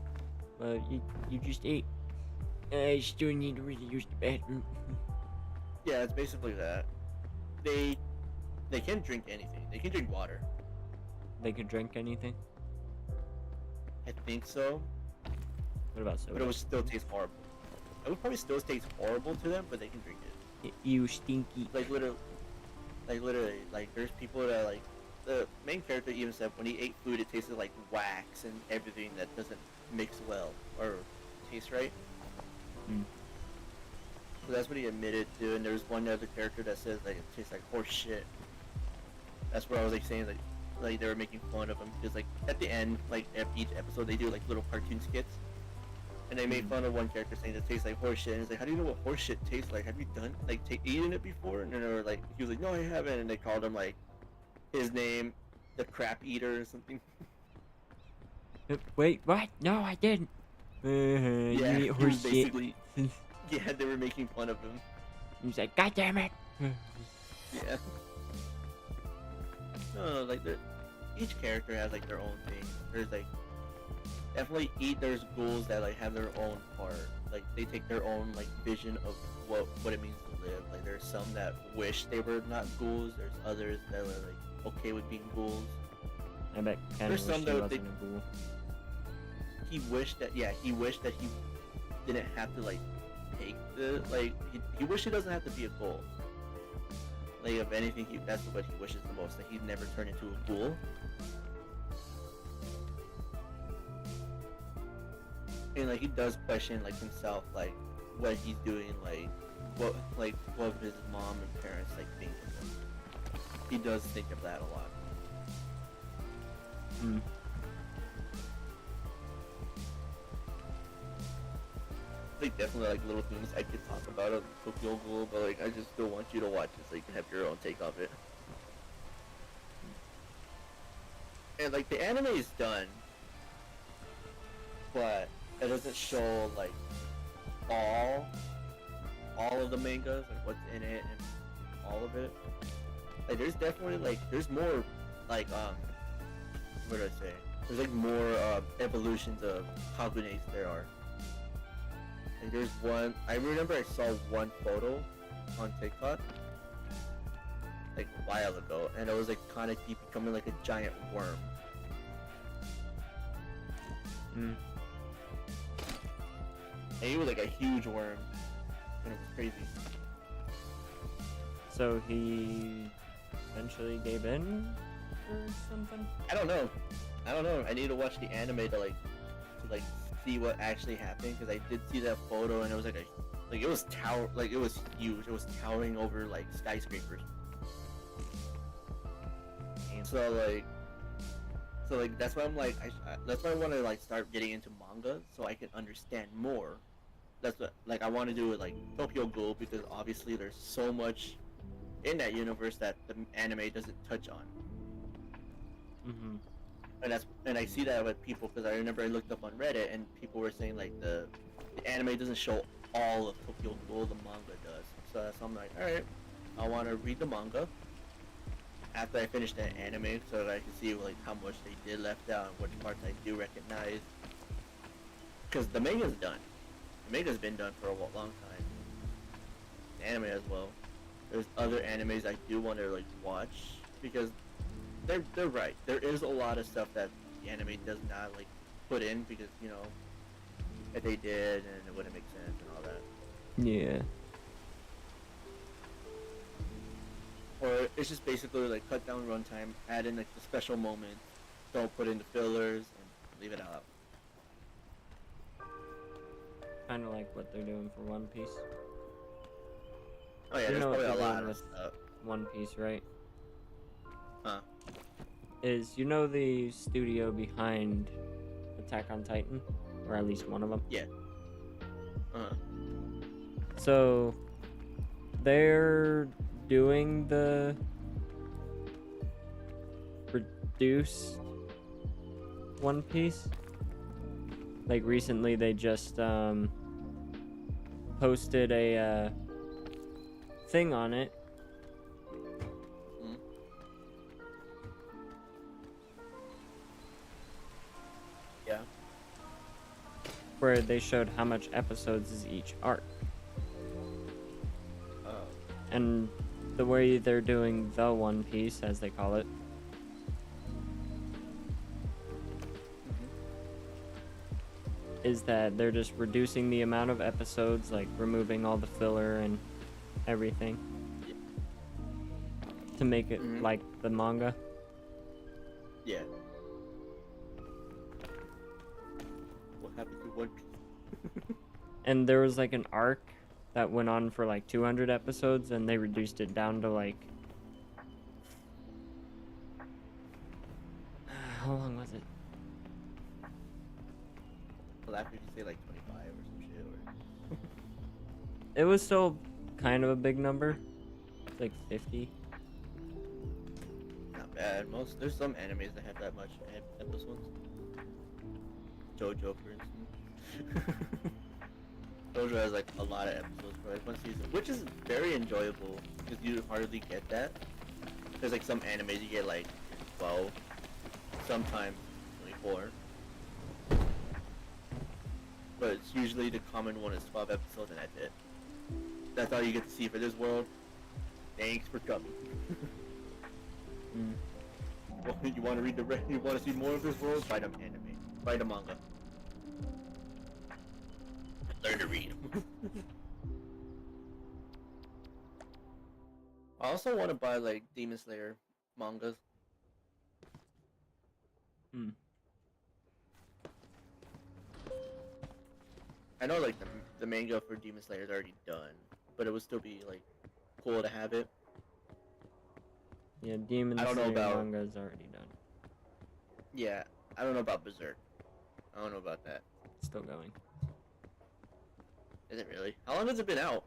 You just ate. I still need to really use the bathroom. Yeah, it's basically that. They can drink anything. They can drink water. They could drink anything. I think so, What about but it soda? would still taste horrible. It would probably still taste horrible to them, but they can drink it. You stinky. Like literally, like there's people that like the main character even said when he ate food it tasted like wax and everything that doesn't mix well or taste right. Mm. So that's what he admitted to, and there's one other character that says like it tastes like horse shit. That's where I was like saying like like they were making fun of him because like at the end, like at each episode they do like little cartoon skits, and they made fun of one character saying it tastes like horse shit. And it's like, how do you know what horse shit tastes like? Have you done like eaten it before? And they were like, he was like, no, I haven't. And they called him like his name, the crap eater or something. Wait, what? No, I didn't. Yeah, You eat he was horse shit. basically. Yeah, they were making fun of him. He's like, God damn it. Yeah. No, like each character has like their own thing. There's like definitely there's ghouls that like have their own part. Like they take their own like vision of what it means to live. Like there's some that wish they were not ghouls. There's others that are like okay with being ghouls. I bet Ken There's wished some he that wasn't a ghoul. He wished that he didn't have to like take the like he wished he doesn't have to be a ghoul. Like if anything, that's what he wishes the most, that he'd never turn into a ghoul. And like he does question like himself, like what he's doing, like what his mom and parents like think of him. He does think of that a lot. Hmm. Like definitely like little things I could talk about of Tokyo Ghoul, but like I just still want you to watch it so you can have your own take of it. And like the anime is done, but it doesn't show like all of the mangas, like what's in it and all of it. Like there's definitely like there's more like what do I say? There's like more evolutions of Kagunes there are. Like there's one, I remember I saw one photo on TikTok like a while ago, and it was like kind of becoming like a giant worm. Hmm. And he was like a huge worm, and it was crazy. So he eventually gave in or something? I don't know. I need to watch the anime to see what actually happened, because I did see that photo and it was like it was it was huge. It was towering over like skyscrapers. And so that's why I'm like that's why I want to like start getting into manga so I can understand more. That's what like I want to do with like Tokyo Ghoul, because obviously there's so much in that universe that the anime doesn't touch on. Mm-hmm. And I see that with people, because I remember I looked up on Reddit and people were saying like the anime doesn't show all of Tokyo Ghoul, the manga does. So I'm like, alright, I want to read the manga after I finish the anime so that I can see like how much they did left out and which parts I do recognize. Because the manga's done. The manga's been done for a long time. The anime as well. There's other animes I do want to like watch, because they're right. There is a lot of stuff that the anime does not like put in, because you know if they did and it wouldn't make sense and all that. Yeah. Or it's just basically like cut down runtime, add in like the special moments, don't put in the fillers, and leave it out. Kind of like what they're doing for One Piece. Oh yeah, You there's know what probably a they're lot doing of with stuff. One Piece, right? Huh? Is the studio behind Attack on Titan, or at least one of them? Yeah. So they're doing the reduced One Piece. Like recently, they just posted a thing on it. Yeah. Where they showed how much episodes is each arc. And the way they're doing the One Piece, as they call it, is that they're just reducing the amount of episodes, like removing all the filler and everything, to make it like the manga. Yeah. What happened to One Piece? And there was like an arc that went on for like 200 episodes, and they reduced it down to like it was still kind of a big number. Like 50. Not bad. There's some animes that have that much episodes. JoJo, for instance. JoJo has like a lot of episodes for like one season, which is very enjoyable because you hardly get that. There's like some animes you get like 12, sometimes 24. But it's usually the common one is 12 episodes and that's it. That's all you get to see for this world. Thanks for coming. Well, you want to read you want to see more of this world? Buy them anime. Buy the manga. Learn to read. I also want to buy like Demon Slayer mangas. I know like the manga for Demon Slayer is already done, but it would still be like cool to have it. Yeah, Demon I don't know Slayer about- manga's already done. Yeah, I don't know about Berserk. I don't know about that. It's still going. Is it really? How long has it been out?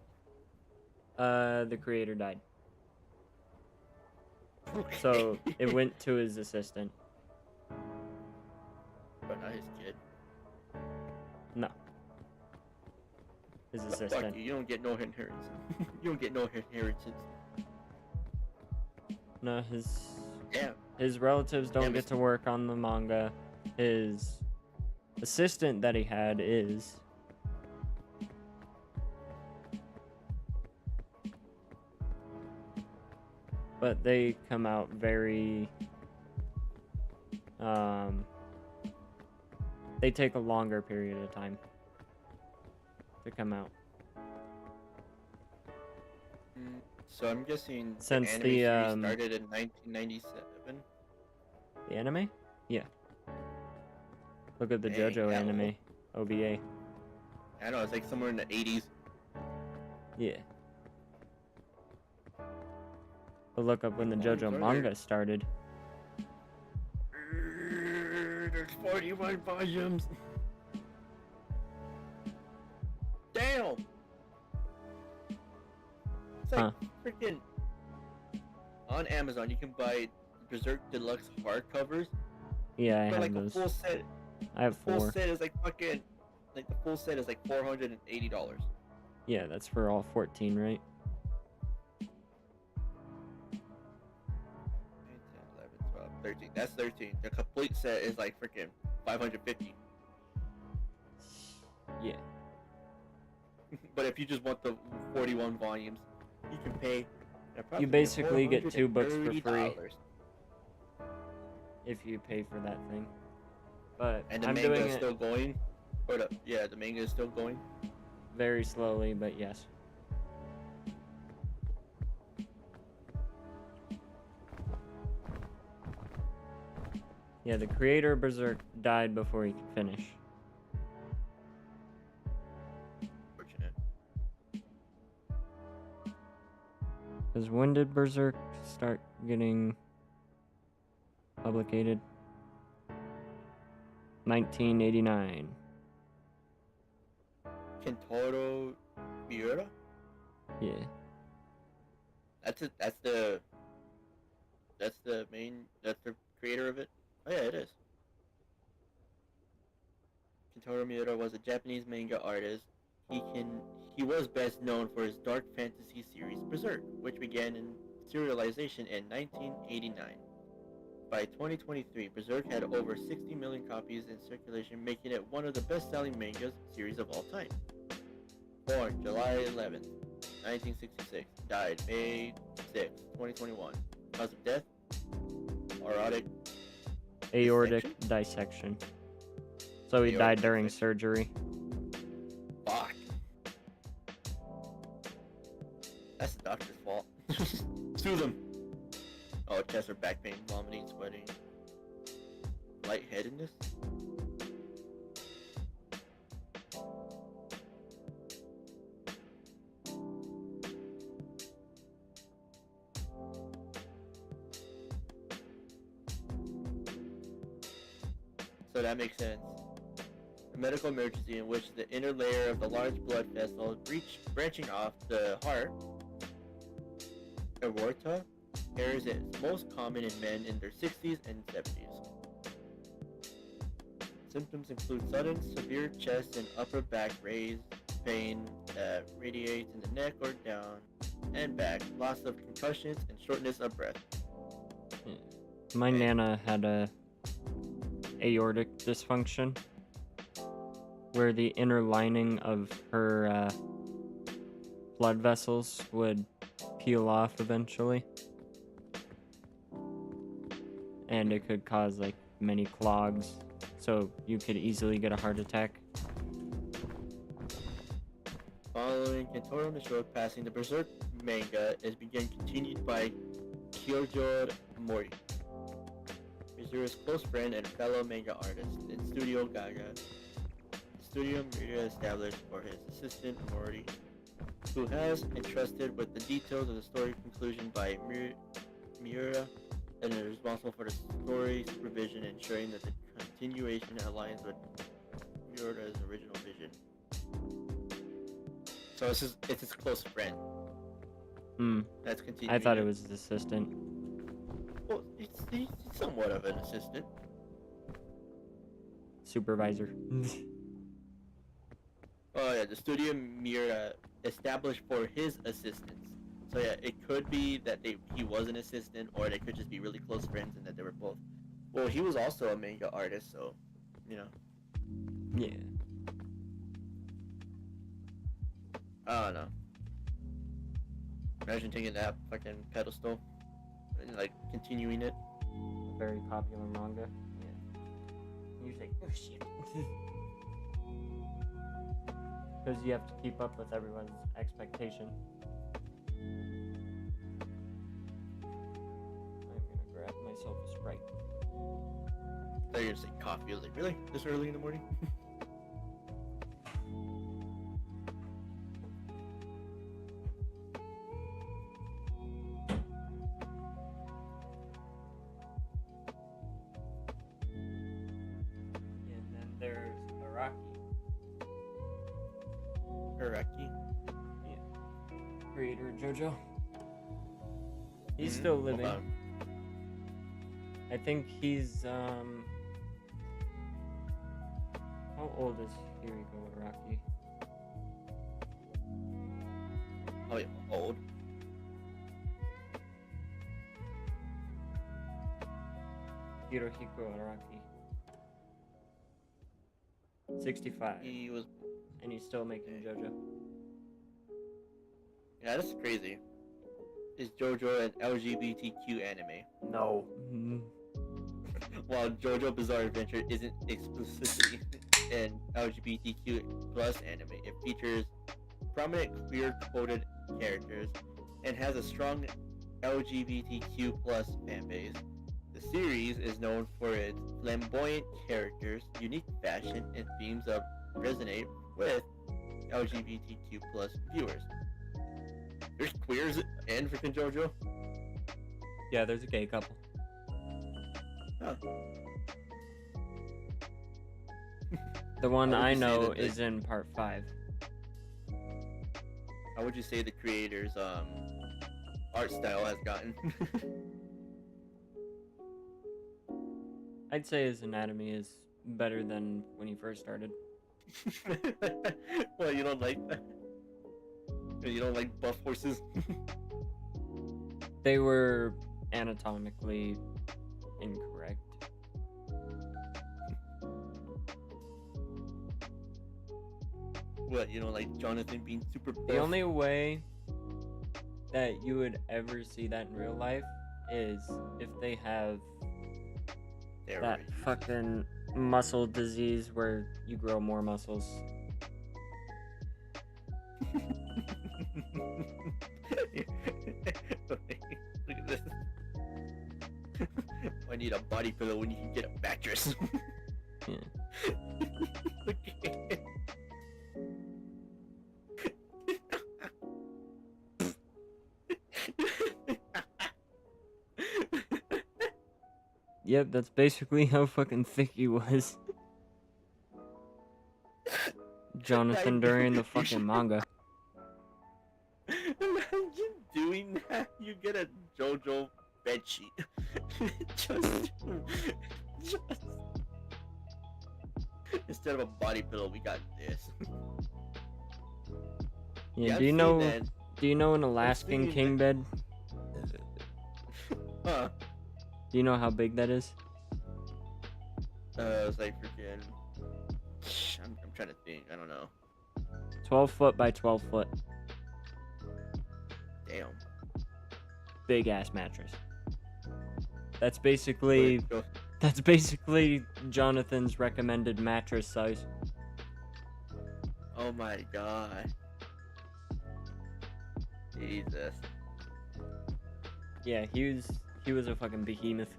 The creator died. So it went to his assistant. But not his kid. No. His Fuck assistant. you don't get no inheritance. You don't get no inheritance. No, Damn. his relatives don't Damn, get it's- to work on the manga. His assistant that he had is. But they come out very they take a longer period of time to come out. So I'm guessing Since the anime the, series started in 1997. The anime? Yeah. Look at the Dang, JoJo that anime. OVA. I don't know, it's like somewhere in the 80s. Yeah. But look up when the Volumes JoJo are manga started. There's 41 volumes. Damn. It's like freaking. On Amazon, you can buy Berserk Deluxe hardcovers. Yeah, I But have like those. a full set, I have full 4. set is like fucking. Like the full set is like $480. Yeah, that's for all 14, right? 10, 11, 12, 13. That's 13. The complete set is like freaking 550. Yeah. But if you just want the 41 volumes, you can pay. You basically get 2 books for free $430. if you pay for that thing. But And the I'm manga doing is it still going. Or the manga is still going. very slowly, but yes. Yeah, the creator of Berserk died before he could finish. Fortunate. Because when did Berserk start getting publicated? 1989. Kentaro Miura? Yeah. That's the creator of it? Oh yeah, it is. Kentaro Miura was a Japanese manga artist. He was best known for his dark fantasy series Berserk, which began in serialization in 1989. By 2023, Berserk had over 60 million copies in circulation, making it one of the best-selling manga series of all time. Born July 11th, 1966, died May 6th, 2021. Cause of death? Aortic dissection. So he Aortic died during dissection. surgery. Fuck. That's the doctor's fault. Sue them. Oh, chest or back pain, vomiting, sweating. Lightheadedness? So that makes sense. medical emergency in which the inner layer of the large blood vessel branching off the heart, aorta, errors is most common in men in their 60s and 70s. Symptoms include sudden, severe chest and upper back pain that radiates in the neck or down and back, loss of concussions, and shortness of breath. My Nana had a aortic dysfunction where the inner lining of her blood vessels would peel off eventually. And it could cause like many clogs, so you could easily get a heart attack. Following Kentaro Mishiro passing, the Berserk manga is being continued by Kyojo Mori, Mishiro's close friend and fellow manga artist in Studio Gaga. The Studio Miura established for his assistant Mori, who has entrusted with the details of the story conclusion by Miura and is responsible for the story supervision, ensuring that the continuation aligns with Miura's original vision. So it's his close friend. That's continuing. I thought it was his assistant. Well, he's somewhat of an assistant. Supervisor. Oh yeah, the Studio Miura established for his assistants. So yeah, it could be that he was an assistant, or they could just be really close friends and that they were both. Well, he was also a manga artist, so, you know. Yeah. I don't know. Imagine taking that fucking pedestal and like continuing it. Very popular manga. Yeah. You're like, oh shit. Because you have to keep up with everyone's expectation. I'm gonna grab myself a Sprite. I thought you were gonna say coffee. I was like, really? This early in the morning? And then there's Araki. Araki? Creator JoJo. He's still living. Hold on. I think he's how old is Hiriko Araki? Oh, yeah, old. Hirohiko Araki. 65. He was. And he's still making JoJo. Yeah, that's crazy. Is JoJo an LGBTQ anime? No. While JoJo Bizarre Adventure isn't explicitly an LGBTQ plus anime, it features prominent queer-coded characters and has a strong LGBTQ plus fanbase. The series is known for its flamboyant characters, unique fashion, and themes that resonate with LGBTQ plus viewers. There's queers in freaking JoJo? Yeah, there's a gay couple. Huh. The one How would I you say know that is in part 5. How would you say the creator's art style has gotten? I'd say his anatomy is better than when he first started. Well, you don't like that? You don't like buff horses? They were anatomically incorrect. What, you don't like Jonathan being super buff? The only way that you would ever see that in real life is if they have that fucking muscle disease where you grow more muscles. Look at this. I need a body pillow when you can get a mattress. Yeah. Look at it. Yep, that's basically how fucking thick he was. Jonathan during the fucking manga. Imagine doing that. You get a JoJo bedsheet. just instead of a body pillow, we got this. Yeah, I've do you seen know? that. Do you know an Alaskan seen king bed? Huh? Do you know how big that is? It's like freaking. I'm trying to think. I don't know. 12 foot by 12 foot. Damn. Big ass mattress. That's basically Jonathan's recommended mattress size. Oh my god. Jesus. Yeah, he was a fucking behemoth.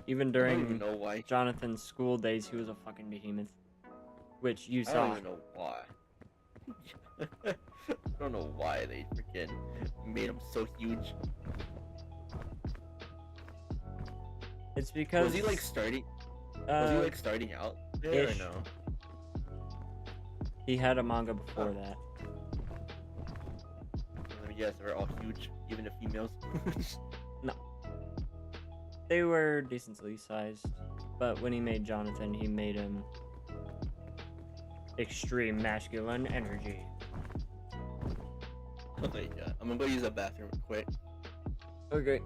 Even I don't during even know why. Jonathan's school days, he was a fucking behemoth. Which you I saw. don't even know why. I don't know why they freaking made him so huge. It's because Was he like starting? Was he like starting out there or ish. no? he had a manga before that. I mean, yes, they're all huge, even the females. They were decently sized, but when he made Jonathan, he made him extreme masculine energy. Oh my god. I'm gonna go use the bathroom quick. Okay.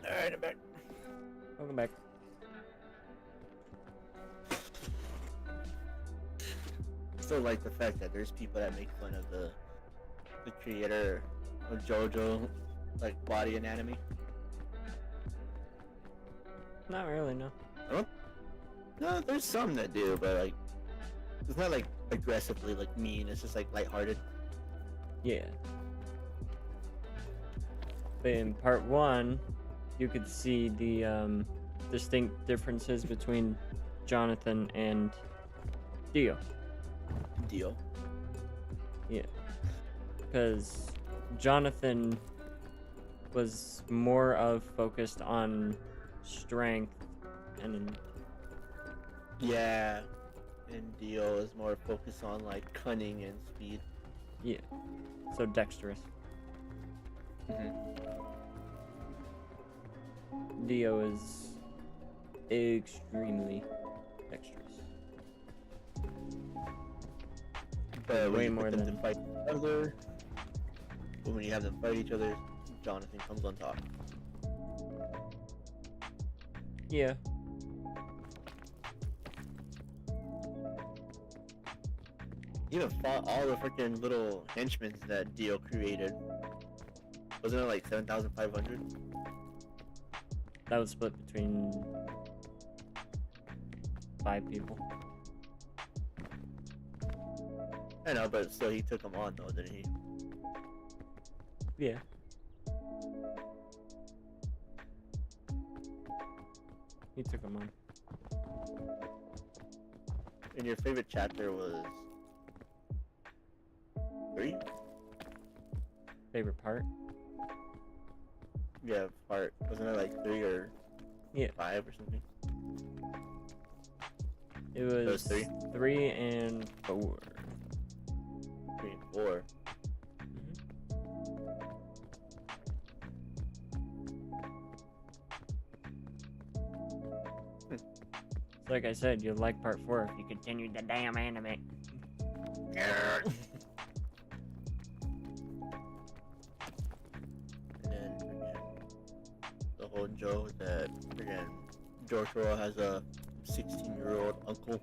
Alright, I'm back. Welcome back. Still like the fact that there's people that make fun of the creator of JoJo, like body anatomy. Not really, no. No, there's some that do, but like it's not like aggressively like mean. It's just like lighthearted. Yeah. But in part 1, you could see the distinct differences between Jonathan and Dio. Deal. Yeah. Because Jonathan was more of focused on strength and Yeah. And Dio is more focused on like cunning and speed. so dexterous. Dio is extremely dexterous. But Way when you more put them than- to fight each other, but when you have them fight each other, Jonathan comes on top. Yeah. He even fought all the freaking little henchmen that Dio created. Wasn't it like 7,500? That was split between 5 people. I know, but still he took them on though, didn't he? Yeah. He took him on. And your favorite chapter was 3? Favorite part? Yeah, part. Wasn't it like 3 or Yeah. 5 or something? It was was 3? 3 and 4. 3 and 4. So like I said, you'd like part 4 if you continued the damn anime. And then freaking the whole joke that freaking Jotaro has a 16-year-old uncle.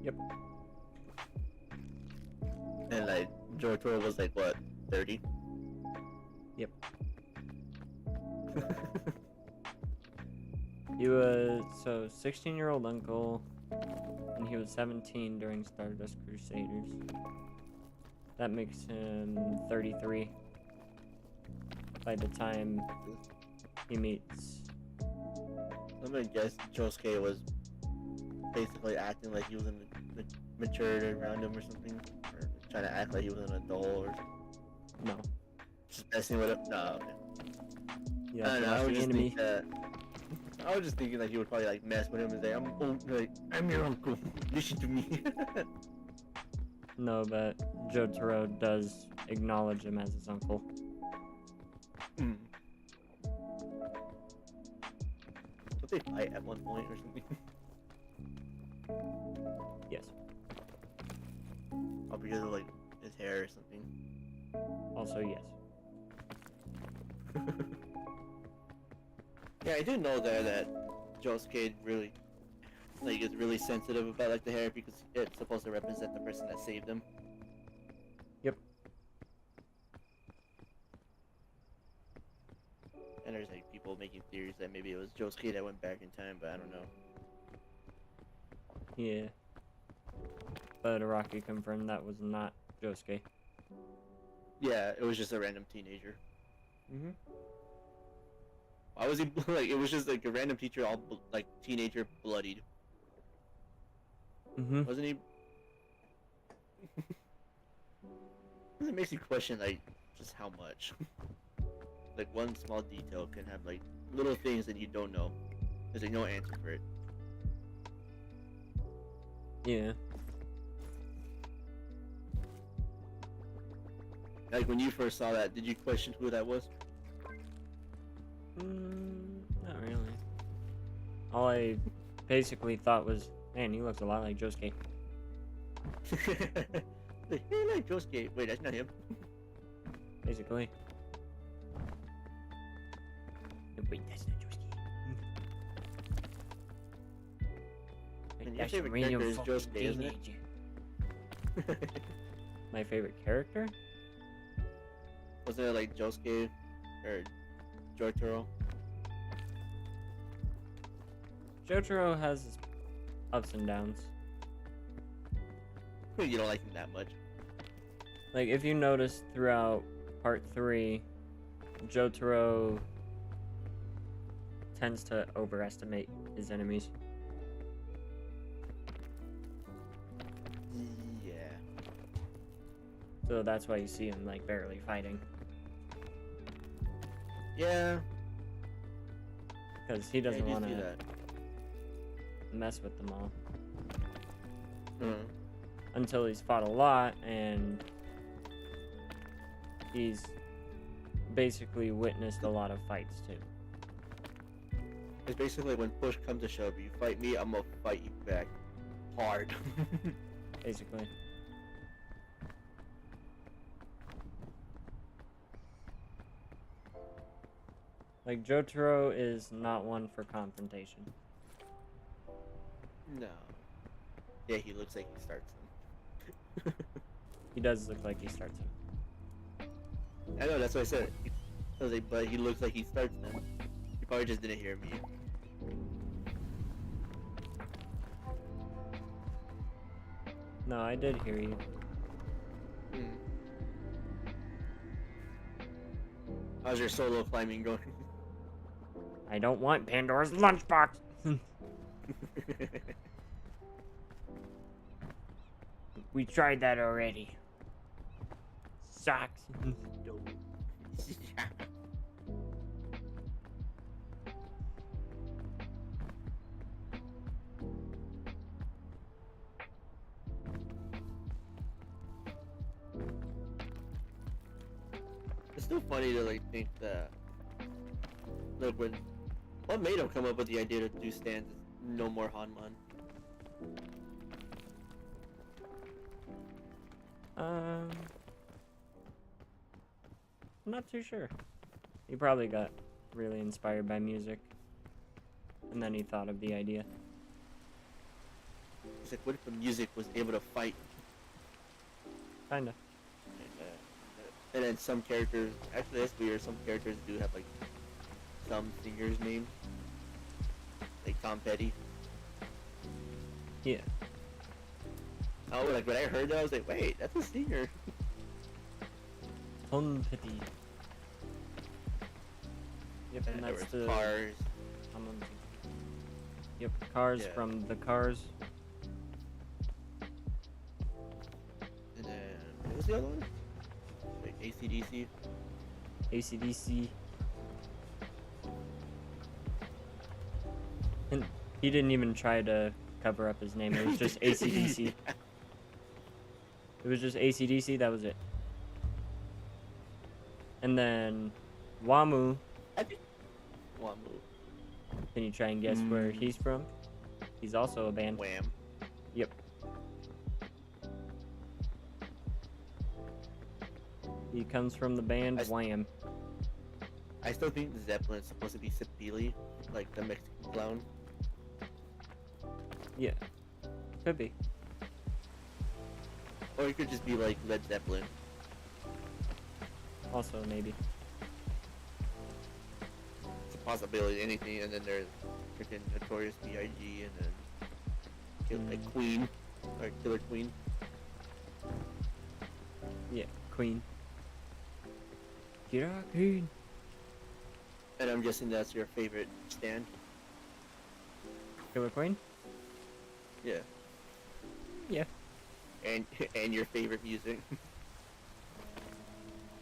Yep. And like Jotaro was like what, 30? Yep. He was, so 16-year-old uncle, and he was 17 during Stardust Crusaders. That makes him 33 by the time he meets. I'm gonna guess Josuke was basically acting like he was in the maturity around him or something, or trying to act like he was an adult or No. just messing with him. No, okay. You I have don't to know. I watch was the just anime. think that. I was just thinking that he would probably like mess with him and say, I'm your uncle. Listen to me." No, but Jotaro does acknowledge him as his uncle. Hmm. Don't they fight at one point or something? Yes. Oh, because of like his hair or something. Also, yes. Yeah, I do know that Josuke really like is really sensitive about like the hair because it's supposed to represent the person that saved him. Yep. And there's like people making theories that maybe it was Josuke that went back in time, but I don't know. Yeah. But Araki confirmed that was not Josuke. Yeah, it was just a random teenager. Mm-hmm. Why was he like? It was just like a random teacher, all like teenager, bloodied. Mm-hmm. Wasn't he? It makes you question like just how much. Like one small detail can have like little things that you don't know. There's like no answer for it. Yeah. Like when you first saw that, did you question who that was? Not really. All I basically thought was, man, he looks a lot like Josuke. Like, hey, like Josuke. Wait, that's not him. Basically. Wait, that's not Josuke. And your That's a favorite random character is fucking Josuke, isn't it? teenager. My favorite character? Wasn't it like Josuke or Jotaro? Jotaro has his ups and downs. You don't like him that much. Like, if you notice throughout part 3, Jotaro tends to overestimate his enemies. Yeah. So that's why you see him, like, barely fighting. Yeah. Because he doesn't I do want see to that. mess with them all. Mhm. Until he's fought a lot and he's basically witnessed a lot of fights too. It's basically when push comes to shove, you fight me, I'm gonna fight you back hard. Basically. Like, Jotaro is not one for confrontation. No. Yeah, he looks like he starts them. He does look like he starts him. I know, that's what I said. I was like, but he looks like he starts them. He probably just didn't hear me. No, I did hear you. How's your solo climbing going? I don't want Pandora's lunchbox! We tried that already. Sucks. It's still funny to like think that. Look, what made him come up with the idea to do stands is no more Hanman. I'm not too sure. He probably got really inspired by music, and then he thought of the idea. It's like, what if the music was able to fight? Kinda. And then some characters, actually that's weird, some characters do have like some singer's name. Like Tom Petty. Yeah. Oh, like when I heard that I was like, wait, that's a singer. Tom Petty. Yep, and there that's was the Cars. Yep, Cars Yeah. from the Cars. And then, what was the other one? Like AC/DC. AC/DC. And he didn't even try to cover up his name. It was just AC/DC. It was just AC/DC, that was it. And then Wamu. I think Wamu. Can you try and guess where he's from? He's also a band. Wham. Yep. He comes from the band Wham. I still think Zeppelin's supposed to be Sibili, like the Mexican clown. Yeah. Could be. Or it could just be like Led Zeppelin. Also, maybe. It's a possibility, anything, and then there's freaking Notorious B.I.G. and then like Queen, or Killer Queen. Yeah, Queen. Killer Queen. And I'm guessing that's your favorite stand. Killer Queen? Yeah. Yeah. And your favorite music.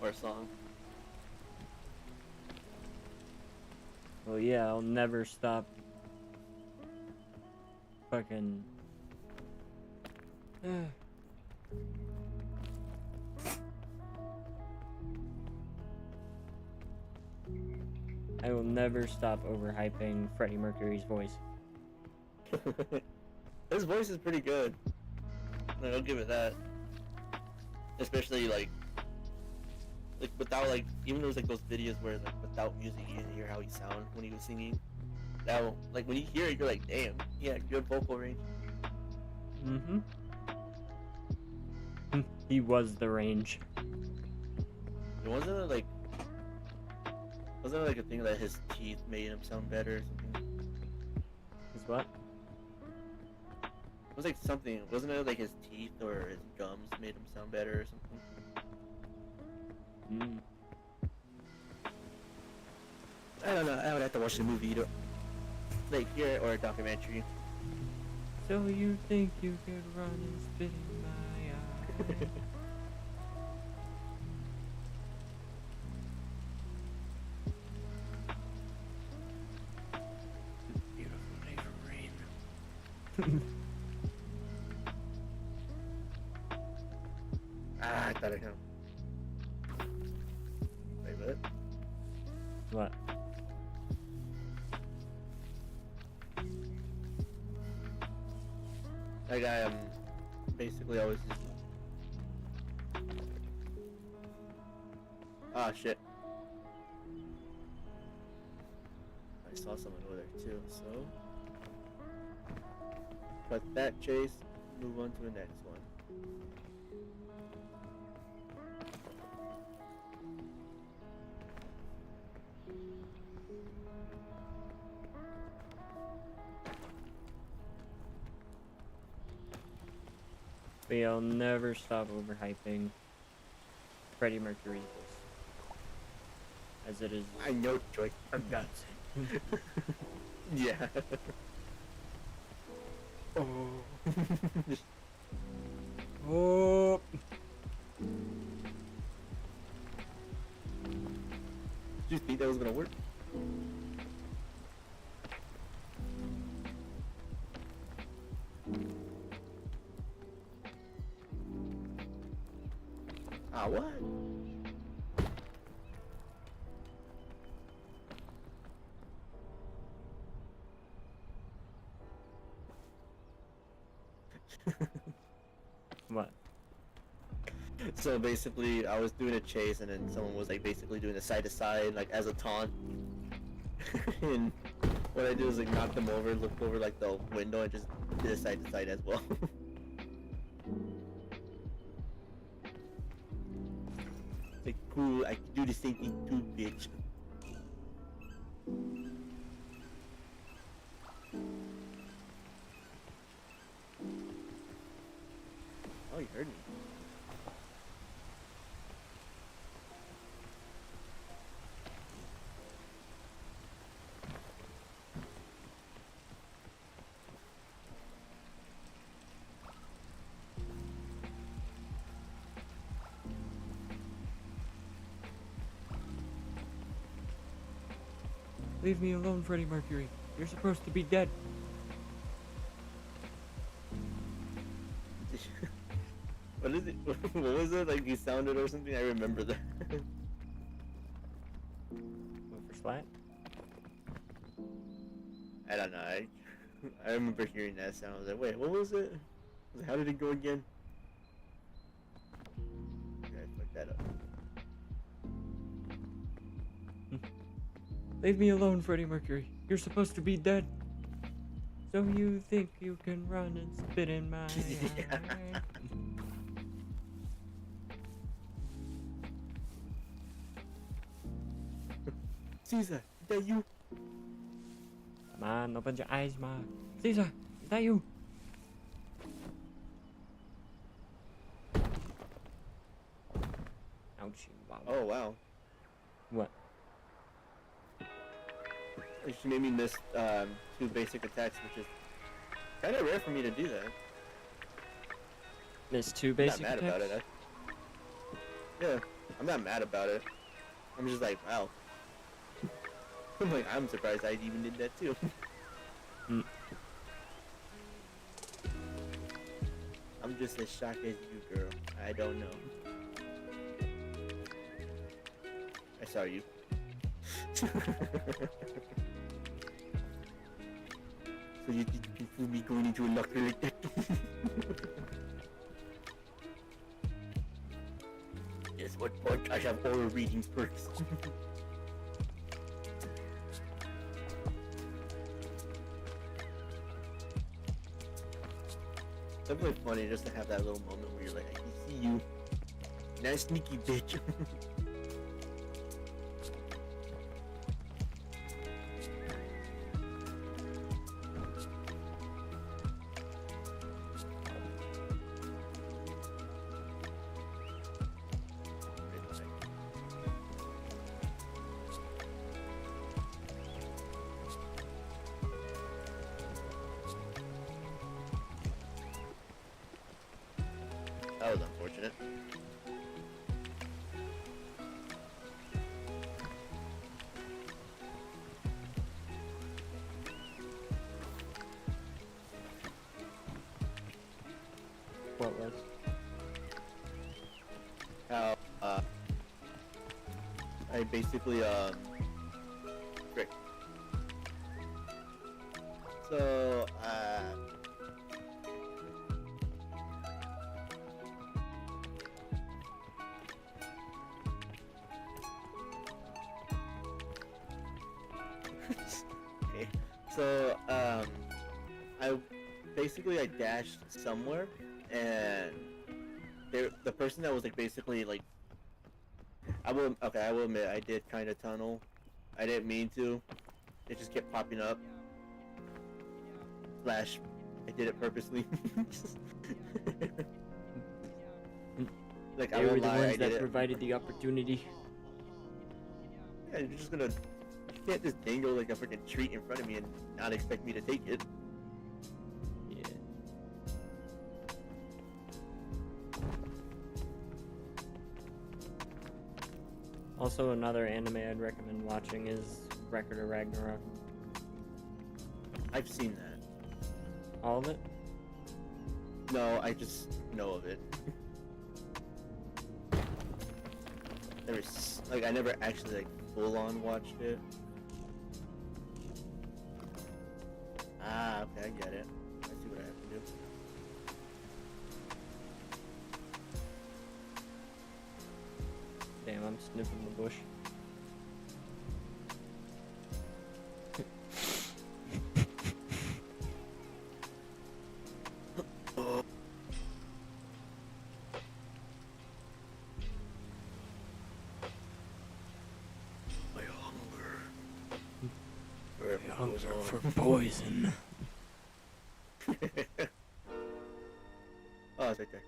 Or song. Well, yeah, I'll never stop. Fucking. I will never stop overhyping Freddie Mercury's voice. His voice is pretty good. I'll give it that. Especially like without like, even there's like those videos where like without music you can hear how he sounded when he was singing. Now, like when you hear it, you're like, damn, yeah, good vocal range. Mm-hmm. He was the range. Wasn't it like a thing that his teeth made him sound better or something? Is what? It was like something, wasn't it like his teeth or his gums made him sound better or something? I don't know, I would have to watch the movie to like hear it, or a documentary. So you think you could run and spit in my eye? Beautiful day for rain. I thought I could. Wait, what? What? Like I am basically always just... Ah, shit. I saw someone over there too, so... Cut that chase, move on to the next one. We'll never stop overhyping Freddie Mercury as it is I know, Joy. our guts. Yeah. Oh. Oh. Did you think that was gonna work? Ah, what? What? So basically, I was doing a chase, and then someone was like basically doing a side to side, like as a taunt. And what I did was like knock them over, looked over like the window, and just did a side to side as well. Like, cool, I can do the same thing too, bitch. Oh, you heard me. Leave me alone, Freddie Mercury. You're supposed to be dead. What is it? What was it? Like you sounded or something? I remember that. What for Slat? I don't know. I remember hearing that sound. I was like, wait, what was it? I was like, how did it go again? Okay, I fucked that up. Leave me alone, Freddie Mercury. You're supposed to be dead. So you think you can run and spit in my Yeah. eye? Caesar, is that you? Come on, open your eyes, Ma. Caesar, is that you? Ouchie, wow. Oh wow. What? She made me miss 2 basic attacks, which is kind of rare for me to do that. Miss 2 I'm basic not mad attacks? about it. Yeah, I'm not mad about it. I'm just like, wow. I'm like, I'm surprised I even did that too. Mm. I'm just as shocked as you, girl. I don't know. I saw you. So you think you can fool me going into a locker like that? Guess what, bud? I have aura readings perks. Definitely funny just to have that little moment where you're like, I can see you. Nice sneaky bitch. That was unfortunate. What was? How I basically So, okay. So, I dashed somewhere, and the person that was like basically like, I will admit I did kind of tunnel. I didn't mean to. It just kept popping up. Slash, I did it purposely. Like They I were won't the lie, I ones did that it. provided the opportunity. Yeah, you're just gonna. You can't just dangle like a freaking treat in front of me and not expect me to take it. Yeah. Also, another anime I'd recommend watching is Record of Ragnarok. I've seen that. All of it? No, I just know of it. I never actually like full on watched it. Ah, okay, I get it. I see what I have to do. Damn, I'm sniffing the bush. My hunger. For poison. Oh, it's right there.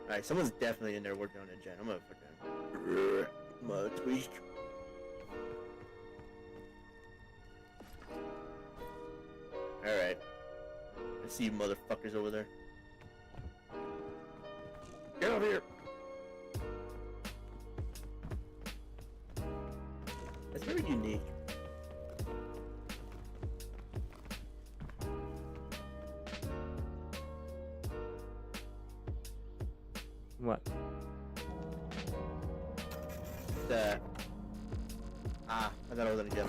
Alright, someone's definitely in there working on a gen. I'm gonna tweak. Alright. I see you motherfuckers over there. Get over here! That's very unique. What? I thought I was gonna get.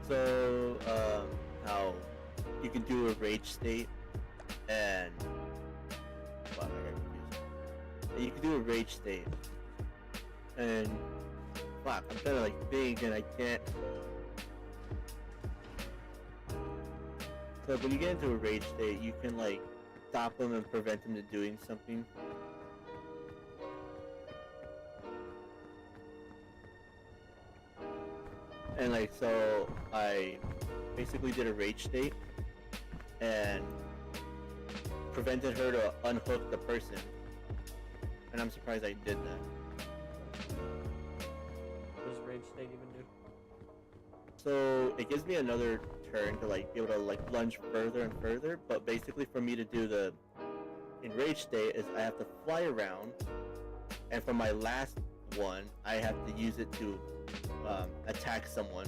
So, how you can do a rage state, and wow, I got confused. You can do a rage state, and fuck, I'm trying to like think, and I can't. So when you get into a rage state, you can like stop them and prevent them to doing something. And like, so I basically did a rage state and prevented her to unhook the person. And I'm surprised I did that. What does Rage State even do? So it gives me another turn to like be able to like lunge further and further, but basically for me to do the enraged state is I have to fly around, and for my last one I have to use it to attack someone,